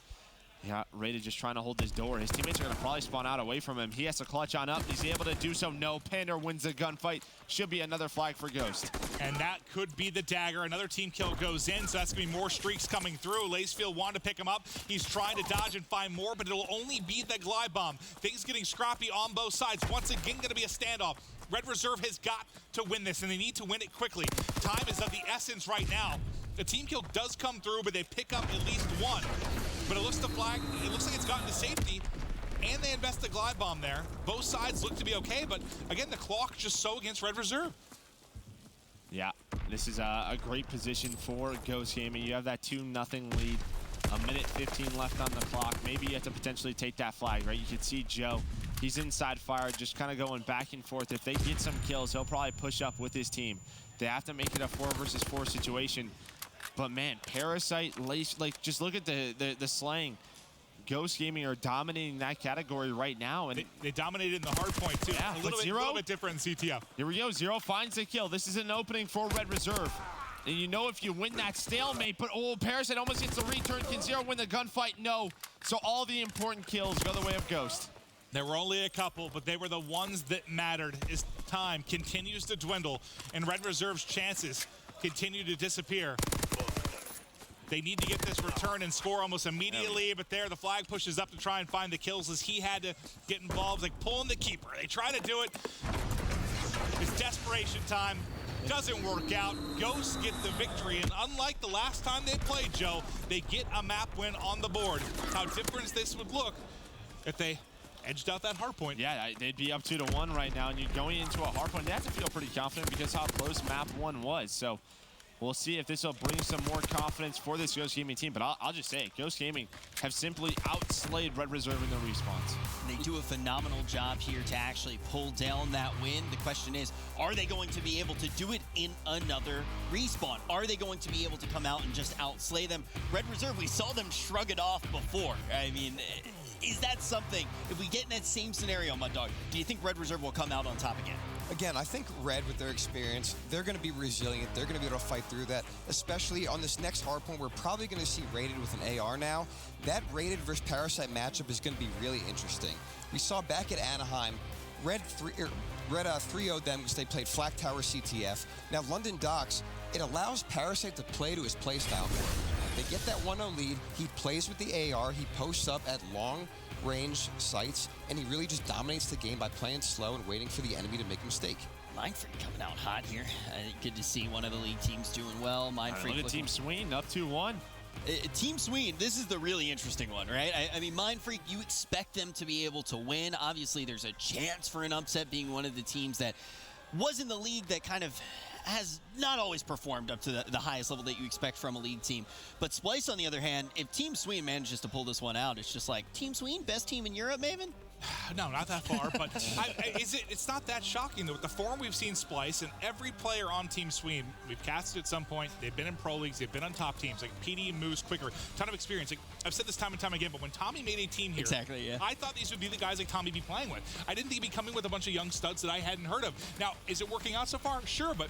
Yeah, Rated just trying to hold his door. His teammates are going to probably spawn out away from him. He has to clutch on up. He's able to do so. No, Pander wins the gunfight. Should be another flag for Ghost. And that could be the dagger. Another team kill goes in, so that's going to be more streaks coming through. Lacefield wanted to pick him up. He's trying to dodge and find more, but it'll only be the glide bomb. Things getting scrappy on both sides. Once again, going to be a standoff. Red Reserve has got to win this, and they need to win it quickly. Time is of the essence right now. The team kill does come through, but they pick up at least 1. But it looks like it's gotten to safety, and they invest the glide bomb there. Both sides look to be okay, but again, the clock just so against Red Reserve. Yeah, this is a great position for Ghost Gaming. You have that 2-0 lead. A minute 15 left on the clock. Maybe you have to potentially take that flag, right? You can see Joe. He's inside fire, just kind of going back and forth. If they get some kills, he'll probably push up with his team. They have to make it a 4 versus 4 situation. But man, Parasite, like just look at the slang. Ghost Gaming are dominating that category right now. And they dominated in the hard point, too. Yeah, a little bit different in CTF. Here we go. Zero finds the kill. This is an opening for Red Reserve. And you know if you win that stalemate, but Parasite almost gets the return. Can Zero win the gunfight? No. So all the important kills go the way of Ghost. There were only a couple, but they were the ones that mattered as time continues to dwindle and Red Reserve's chances continue to disappear. They need to get this return and score almost immediately, but there the flag pushes up to try and find the kills as he had to get involved, like pulling the keeper. They try to do it. It's desperation time. Doesn't work out. Ghosts get the victory, and unlike the last time they played, Joe, they get a map win on the board. How different this would look if they edged out that hard point. Yeah, they'd be up 2-1 right now, and you're going into a hard point. They have to feel pretty confident because how close map 1 was. So we'll see if this will bring some more confidence for this Ghost Gaming team. But I'll just say it, Ghost Gaming have simply outslayed Red Reserve in their respawns. They do a phenomenal job here to actually pull down that win. The question is, are they going to be able to do it in another respawn? Are they going to be able to come out and just outslay them? Red Reserve, we saw them shrug it off before. I mean, is that something, if we get in that same scenario, Mud Dog, do you think Red Reserve will come out on top again? Again, I think Red, with their experience, they're going to be resilient. They're going to be able to fight through that, especially on this next hardpoint. We're probably going to see Rated with an AR now. That Rated versus Parasite matchup is going to be really interesting. We saw back at Anaheim, Red 3-0'd them because they played Flak Tower CTF. Now, London Docks, it allows Parasite to play to his playstyle more. They get that 1-0 lead. He plays with the AR. He posts up at long-range sites, and he really just dominates the game by playing slow and waiting for the enemy to make a mistake. Mindfreak coming out hot here. Good to see one of the league teams doing well. Mindfreak Look at Team Sween up 2-1. Team Sween, this is the really interesting one, right? I mean, Mindfreak, you expect them to be able to win. Obviously, there's a chance for an upset, being one of the teams that was in the league that kind of has not always performed up to the highest level that you expect from a league team. But Splice, on the other hand, if Team Sween manages to pull this one out, it's just like, Team Sween, best team in Europe, Maven? No, not that far, but it's not that shocking, though. With the form we've seen Splice, and every player on Team Sween, we've casted at some point, they've been in pro leagues, they've been on top teams, like PD, Moose, Quicker, ton of experience. Like, I've said this time and time again, but when Tommy made a team here, exactly, yeah, I thought these would be the guys like Tommy be playing with. I didn't think he'd be coming with a bunch of young studs that I hadn't heard of. Now, is it working out so far? Sure, but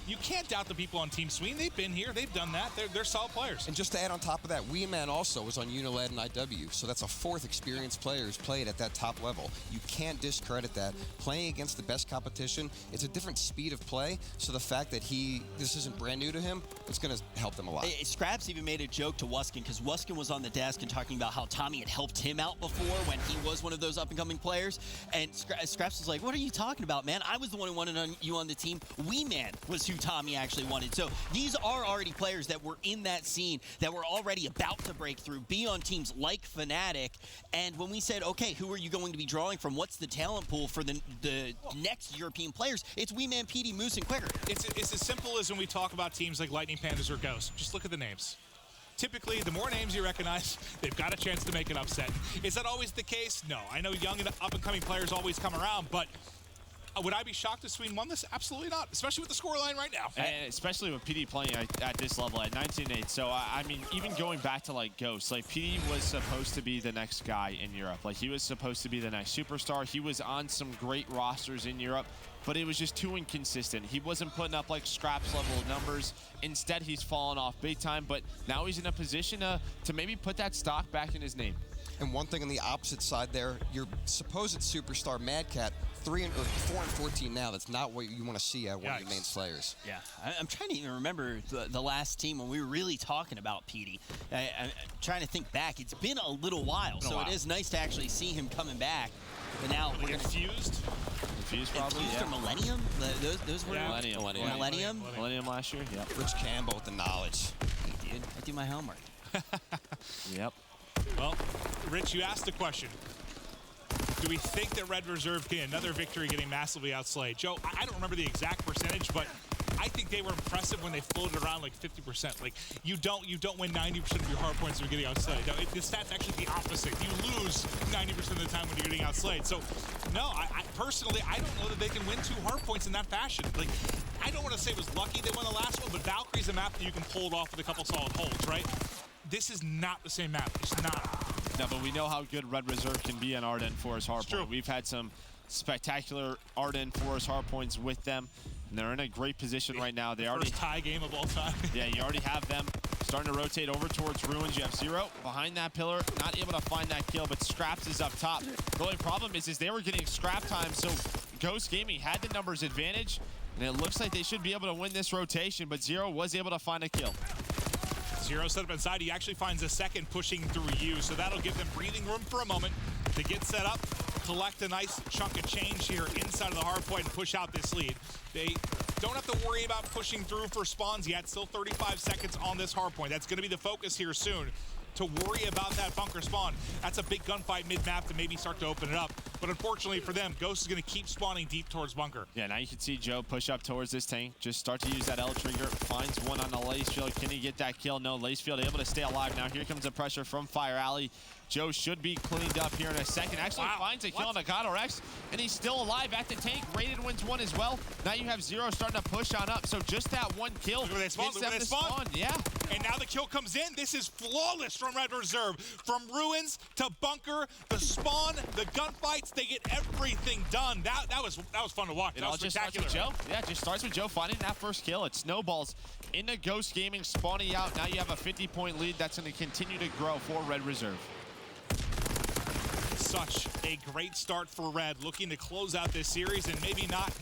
you can't doubt the people on Team Sween. They've been here. They've done that. They're solid players. And just to add on top of that, Weeman also was on Unilad and IW, so that's a fourth experienced player who's played at that top level. You can't discredit that. Playing against the best competition, it's a different speed of play, so the fact that this isn't brand new to him, it's going to help them a lot. Scraps even made a joke to Wuskin, because Wuskin was on the desk and talking about how Tommy had helped him out before when he was one of those up-and-coming players, and Scraps was like, what are you talking about, man? I was the one who wanted you on the team. Weeman was who Tommy actually wanted. So these are already players that were in that scene, that were already about to break through, be on teams like Fnatic. And when we said, okay, who are you going to be drawing from? What's the talent pool for the next European players? It's Weeman, PD, Moose, and Quicker. It's as simple as when we talk about teams like Lightning Pandas or Ghost. Just look at the names. Typically, the more names you recognize, they've got a chance to make an upset. Is that always the case? No. I know young and up-and-coming players always come around, but would I be shocked if Sweden won this? Absolutely not, especially with the scoreline right now. And especially with PD playing at this level at 19-8. So, I mean, even going back to, like, Ghost, like, PD was supposed to be the next guy in Europe. Like, he was supposed to be the next superstar. He was on some great rosters in Europe, but it was just too inconsistent. He wasn't putting up, like, Scraps level numbers. Instead, he's fallen off big time, but now he's in a position to maybe put that stock back in his name. And one thing on the opposite side there, your supposed superstar Mad Cat, 4-14 now. That's not what you want to see at one of your main slayers. Yeah, I'm trying to even remember the last team when we were really talking about PD. I'm trying to think back. It's been a little while, so it is nice to actually see him coming back. But now we're going to Fused. Fused probably. Fused or Millennium? Those were Millennium last year. Yep. Rich Campbell with the knowledge. Hey, dude, I do my homework. Yep. Well, Rich, you asked the question. Do we think that Red Reserve can another victory getting massively outslayed? Joe, I don't remember the exact percentage, but I think they were impressive when they floated around like 50%. Like, you don't win 90% of your hard points when you're getting outslayed. No, the stat's actually the opposite. You lose 90% of the time when you're getting outslayed. So, no, I personally, I don't know that they can win 2 hard points in that fashion. Like, I don't want to say it was lucky they won the last one, but Valkyrie's a map that you can pull it off with a couple solid holds, right? This is not the same map. It's not. No, but we know how good Red Reserve can be on Arden Forest Hardpoint. We've had some spectacular Arden Forest Hardpoints with them, and they're in a great position right now. They already first tie game of all time. Yeah, you already have them starting to rotate over towards Ruins. You have Zero behind that pillar, not able to find that kill, but Scraps is up top. The only problem is they were getting scrap time, so Ghost Gaming had the numbers advantage, and it looks like they should be able to win this rotation, but Zero was able to find a kill. Zero set up inside. He actually finds a second pushing through you, so that'll give them breathing room for a moment to get set up, collect a nice chunk of change here inside of the hard point and push out this lead. They don't have to worry about pushing through for spawns yet. Still 35 seconds on this hard point. That's going to be the focus here soon, to worry about that bunker spawn. That's a big gunfight mid-map to maybe start to open it up. But unfortunately for them, Ghost is going to keep spawning deep towards bunker. Yeah, now you can see Joe push up towards this tank. Just start to use that L trigger. Finds one on the Lacefield. Can he get that kill? No, Lacefield able to stay alive. Now here comes the pressure from Fire Alley. Joe should be cleaned up here in a second. Actually finds a kill on the God RX, and he's still alive at the tank. Rated wins one as well. Now you have Zero starting to push on up. So just that one kill. Look where they spawn. Look where they spawn. Yeah. And now the kill comes in. This is flawless from Red Reserve. From Ruins to bunker, the spawn, the gunfights, they get everything done. That was fun to watch. That was spectacular. Just starts with Joe. Yeah, just starts with Joe finding that first kill. It snowballs into Ghost Gaming, spawning out. Now you have a 50-point lead that's going to continue to grow for Red Reserve. Such a great start for Red, looking to close out this series and maybe not,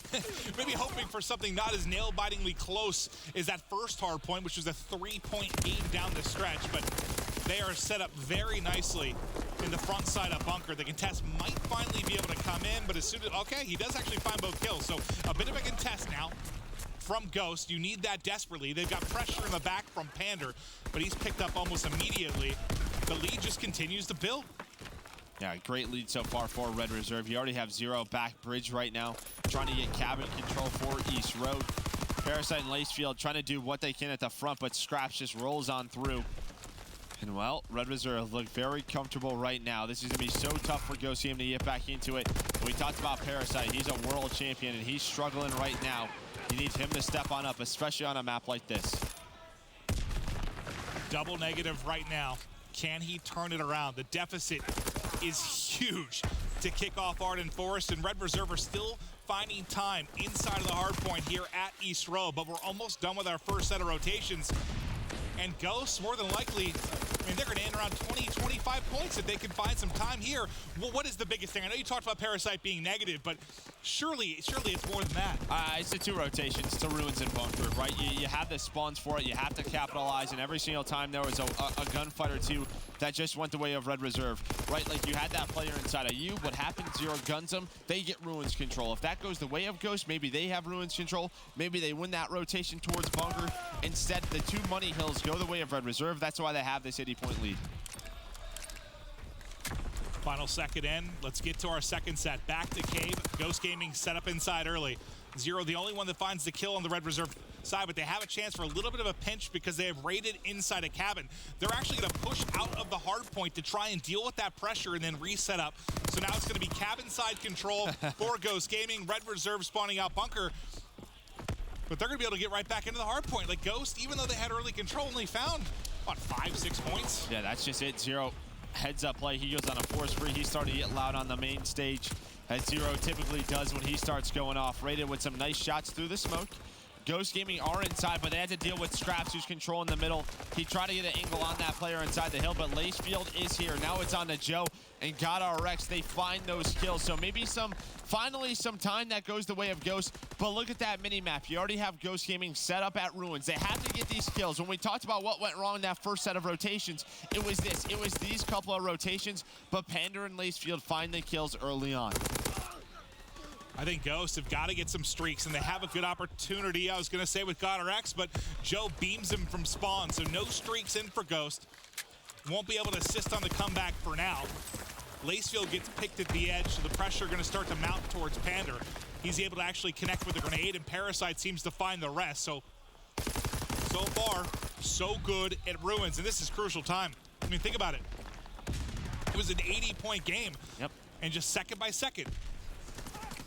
maybe hoping for something not as nail-bitingly close as that first hard point, which was a 3-point game down the stretch, but they are set up very nicely in the front side of bunker. The contest might finally be able to come in, but as soon as, okay, he does actually find both kills, so a bit of a contest now from Ghost. You need that desperately. They've got pressure in the back from Pander, but he's picked up almost immediately. The lead just continues to build. Yeah, great lead so far for Red Reserve. You already have Zero back bridge right now, trying to get cabin control for East Road. Parasite and Lacefield trying to do what they can at the front, but Scraps just rolls on through. And well, Red Reserve look very comfortable right now. This is gonna be so tough for Ghost Gaming to get back into it. We talked about Parasite. He's a world champion and he's struggling right now. You need him to step on up, especially on a map like this. Double negative right now. Can he turn it around? The deficit is huge to kick off Arden Forest, and Red Reserve are still finding time inside of the hard point here at East Row, but we're almost done with our first set of rotations. And Ghosts, more than likely, I mean, they're going to end around 20, 25 points if they can find some time here. Well, what is the biggest thing? I know you talked about Parasite being negative, but surely it's more than that. It's the 2 rotations to Ruins and bunker, right? You have the spawns for it. You have to capitalize, and every single time there was a gunfight or two that just went the way of Red Reserve, right? Like, you had that player inside of you. What happens? Zero guns them. They get Ruins control. If that goes the way of Ghost, maybe they have Ruins control. Maybe they win that rotation towards bunker. Instead, the 2 money hills go the way of Red Reserve. That's why they have this 80-point lead. Final second in. Let's get to our second set. Back to Cave. Ghost Gaming set up inside early. Zero, the only one that finds the kill on the Red Reserve side, but they have a chance for a little bit of a pinch because they have raided inside a cabin. They're actually going to push out of the hard point to try and deal with that pressure and then reset up. So now it's going to be cabin side control for Ghost Gaming. Red Reserve spawning out bunker. But they're going to be able to get right back into the hard point. Like Ghost, even though they had early control, only found, what, 5-6 points? Yeah, that's just it. Zero heads up play. He goes on a force free. He's starting to get loud on the main stage, as Zero typically does when he starts going off. Rated with some nice shots through the smoke. Ghost Gaming are inside, but they had to deal with Scraps, who's controlling the middle. He tried to get an angle on that player inside the hill, but Lacefield is here. Now it's on to Joe and God RX. They find those kills. So maybe finally some time that goes the way of Ghost. But look at that mini-map. You already have Ghost Gaming set up at Ruins. They have to get these kills. When we talked about what went wrong in that first set of rotations, it was this. It was these couple of rotations, but Pander and Lacefield find the kills early on. I think Ghosts have got to get some streaks, and they have a good opportunity, I was going to say, with God RX, but Joe beams him from spawn, so no streaks in for Ghost. Won't be able to assist on the comeback for now. Lacefield gets picked at the edge, so the pressure going to start to mount towards Pander. He's able to actually connect with the grenade, and Parasite seems to find the rest. So far, so good at Ruins, and this is crucial time. I mean, think about it. It was an 80-point game, and just second by second,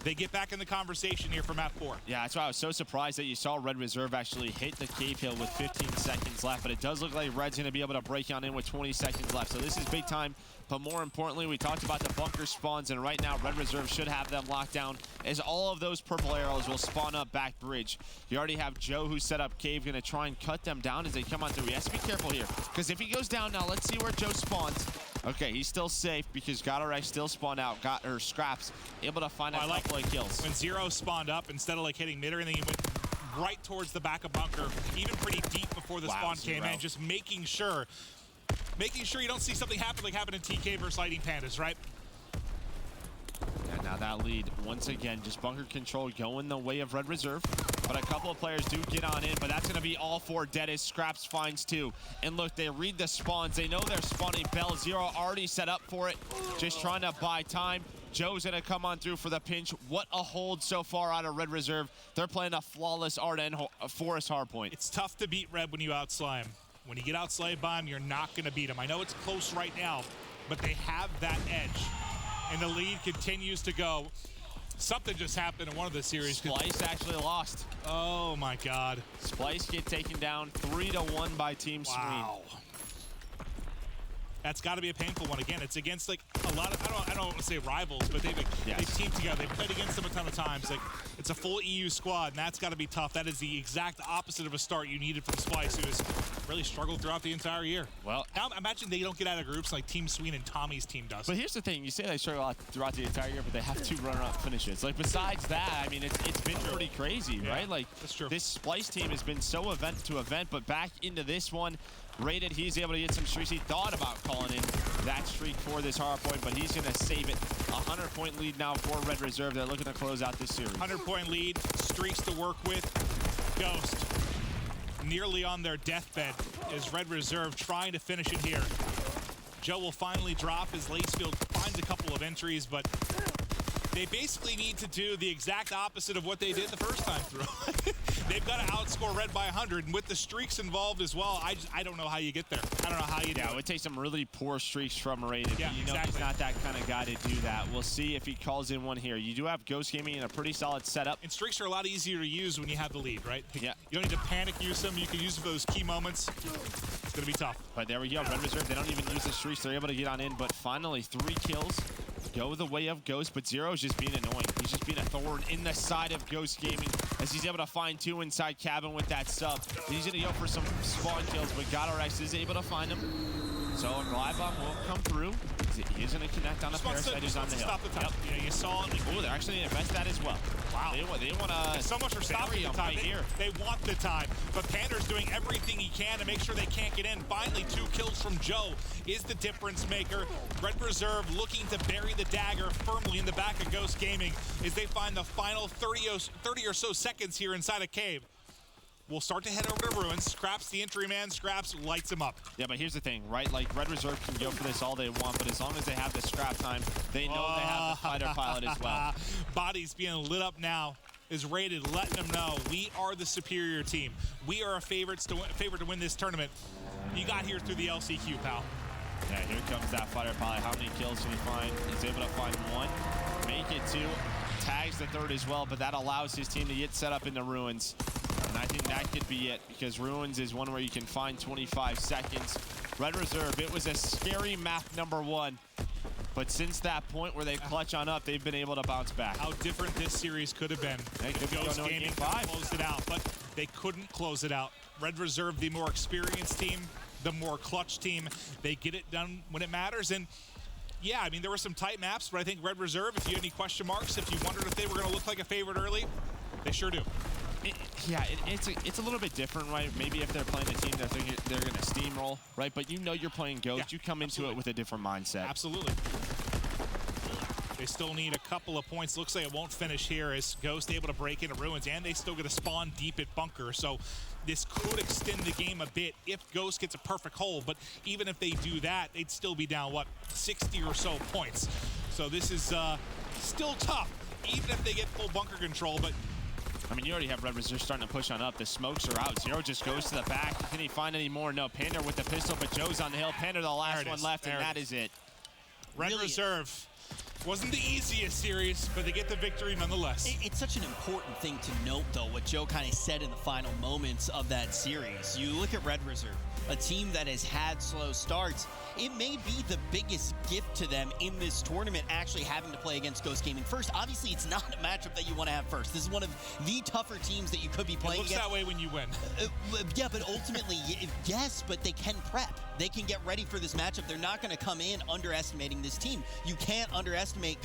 they get back in the conversation here for map 4. Yeah, that's why I was so surprised that you saw Red Reserve actually hit the cave hill with 15 seconds left, but it does look like Red's going to be able to break on in with 20 seconds left. So this is big time, but more importantly, we talked about the bunker spawns, and right now Red Reserve should have them locked down as all of those purple arrows will spawn up back bridge. You already have Joe, who set up cave, going to try and cut them down as they come out through. He has to be careful here, because if he goes down now, let's see where Joe spawns. Okay, he's still safe because Godorex still spawned out. Scraps able to find a couple of kills. When Zero spawned up, instead of like hitting mid or anything, he went right towards the back of bunker, even pretty deep before the spawn came in, just making sure you don't see something happen like happened in TK versus Lighting Pandas, right? And now that lead, once again, just bunker control going the way of Red Reserve. But a couple of players do get on in, but that's going to be all four dead as Scraps finds 2. And look, they read the spawns. They know they're spawning. Bell Zero already set up for it, just trying to buy time. Joe's going to come on through for the pinch. What a hold so far out of Red Reserve. They're playing a flawless Arden Forest hardpoint. It's tough to beat Red when you outslay him. When you get outslayed by him, you're not going to beat him. I know it's close right now, but they have that edge. And the lead continues to go. Something just happened in one of the series. Splice actually lost. Oh my God. Splice get taken down 3-1 by Team Sween. Wow. That's got to be a painful one. Again, it's against like a lot of, I don't want to say rivals, but they've teamed together. They've played against them a ton of times. Like, it's a full EU squad, and that's got to be tough. That is the exact opposite of a start you needed from Splice, who has really struggled throughout the entire year. Well, now imagine they don't get out of groups like Team Sween and Tommy's team does. But here's the thing. You say they struggle out throughout the entire year, but they have 2 runner-up finishes. Like, besides that, I mean, it's been pretty crazy, right? Like, that's true. This Splice team has been so event to event, but back into this one, Rated, he's able to get some streaks. He thought about calling in that streak for this hard point, but he's going to save it. 100-point lead now for Red Reserve. They're looking to close out this series. 100-point lead, streaks to work with. Ghost nearly on their deathbed is Red Reserve trying to finish it here. Joe will finally drop as Lacefield finds a couple of entries, but they basically need to do the exact opposite of what they did the first time through. They've got to outscore Red by 100, and with the streaks involved as well, I don't know how you get there. I don't know how you do it. Yeah, it would take some really poor streaks from Rated. Yeah, you know he's not that kind of guy to do that. We'll see if he calls in one here. You do have Ghost Gaming in a pretty solid setup. And streaks are a lot easier to use when you have the lead, right? Yeah. You don't need to panic use them. You can use them for those key moments. It's going to be tough. But there we go. Red Reserve, they don't even use the streaks. They're able to get on in, but finally 3 kills. Go the way of Ghost, but Zero's just being annoying. He's just being a thorn in the side of Ghost Gaming as he's able to find 2 inside cabin with that sub. He's going to go for some spawn kills, but Godorex is able to find him. So a glide bomb will come through. He is going to connect on the Parasite who's on the hill. Stop the time. You know, you saw it. Oh, they're actually going to invest that as well. Wow. They want to. So much for stopping the time. They want the time. But Pander's doing everything he can to make sure they can't get in. Finally, 2 kills from Joe is the difference maker. Red Reserve looking to bury the dagger firmly in the back of Ghost Gaming as they find the final 30 or so seconds here inside a cave. We'll start to head over to Ruins. Scraps, the entry man, Scraps lights him up. Yeah, but here's the thing, right? Like, Red Reserve can go for this all they want, but as long as they have the scrap time, they know they have the fighter pilot as well. Bodies being lit up now is Rated, letting them know we are the superior team. We are a favorite to win this tournament. You got here through the LCQ, pal. Yeah, here comes that fighter pilot. How many kills can he find? He's able to find 1, make it 2, tags the 3rd as well, but that allows his team to get set up into Ruins. And I think that could be it, because Ruins is one where you can find 25 seconds. Red Reserve, it was a scary map #1. But since that point where they clutch on up, they've been able to bounce back. How different this series could have been. Ghost Gaming closed it out, but they couldn't close it out. Red Reserve, the more experienced team, the more clutch team. They get it done when it matters. And yeah, I mean, there were some tight maps, but I think Red Reserve, if you had any question marks, if you wondered if they were going to look like a favorite early, they sure do. It's a little bit different, right? Maybe if they're playing a team, they're thinking they're going to steamroll, right? But you know you're playing Ghost. Yeah, you come into it with a different mindset. Absolutely. They still need a couple of points. Looks like it won't finish here as Ghost able to break into Ruins, and they still get a spawn deep at Bunker. So this could extend the game a bit if Ghost gets a perfect hold. But even if they do that, they'd still be down, what, 60 or so points. So this is still tough, even if they get full bunker control. But I mean, you already have Red Reserve starting to push on up. The smokes are out. Zero just goes to the back. Can he find any more? No. Panda with the pistol, but Joe's on the hill. Panda the last one left, and that is it. Red Reserve wasn't the easiest series, but they get the victory nonetheless. It's such an important thing to note, though, what Joe kind of said in the final moments of that series. You look at Red Reserve, a team that has had slow starts. It may be the biggest gift to them in this tournament, actually having to play against Ghost Gaming first. Obviously, it's not a matchup that you want to have first. This is one of the tougher teams that you could be playing against. It looks that way when you win. Yeah, but ultimately, yes, but they can prep. They can get ready for this matchup. They're not going to come in underestimating this team. You can't underestimate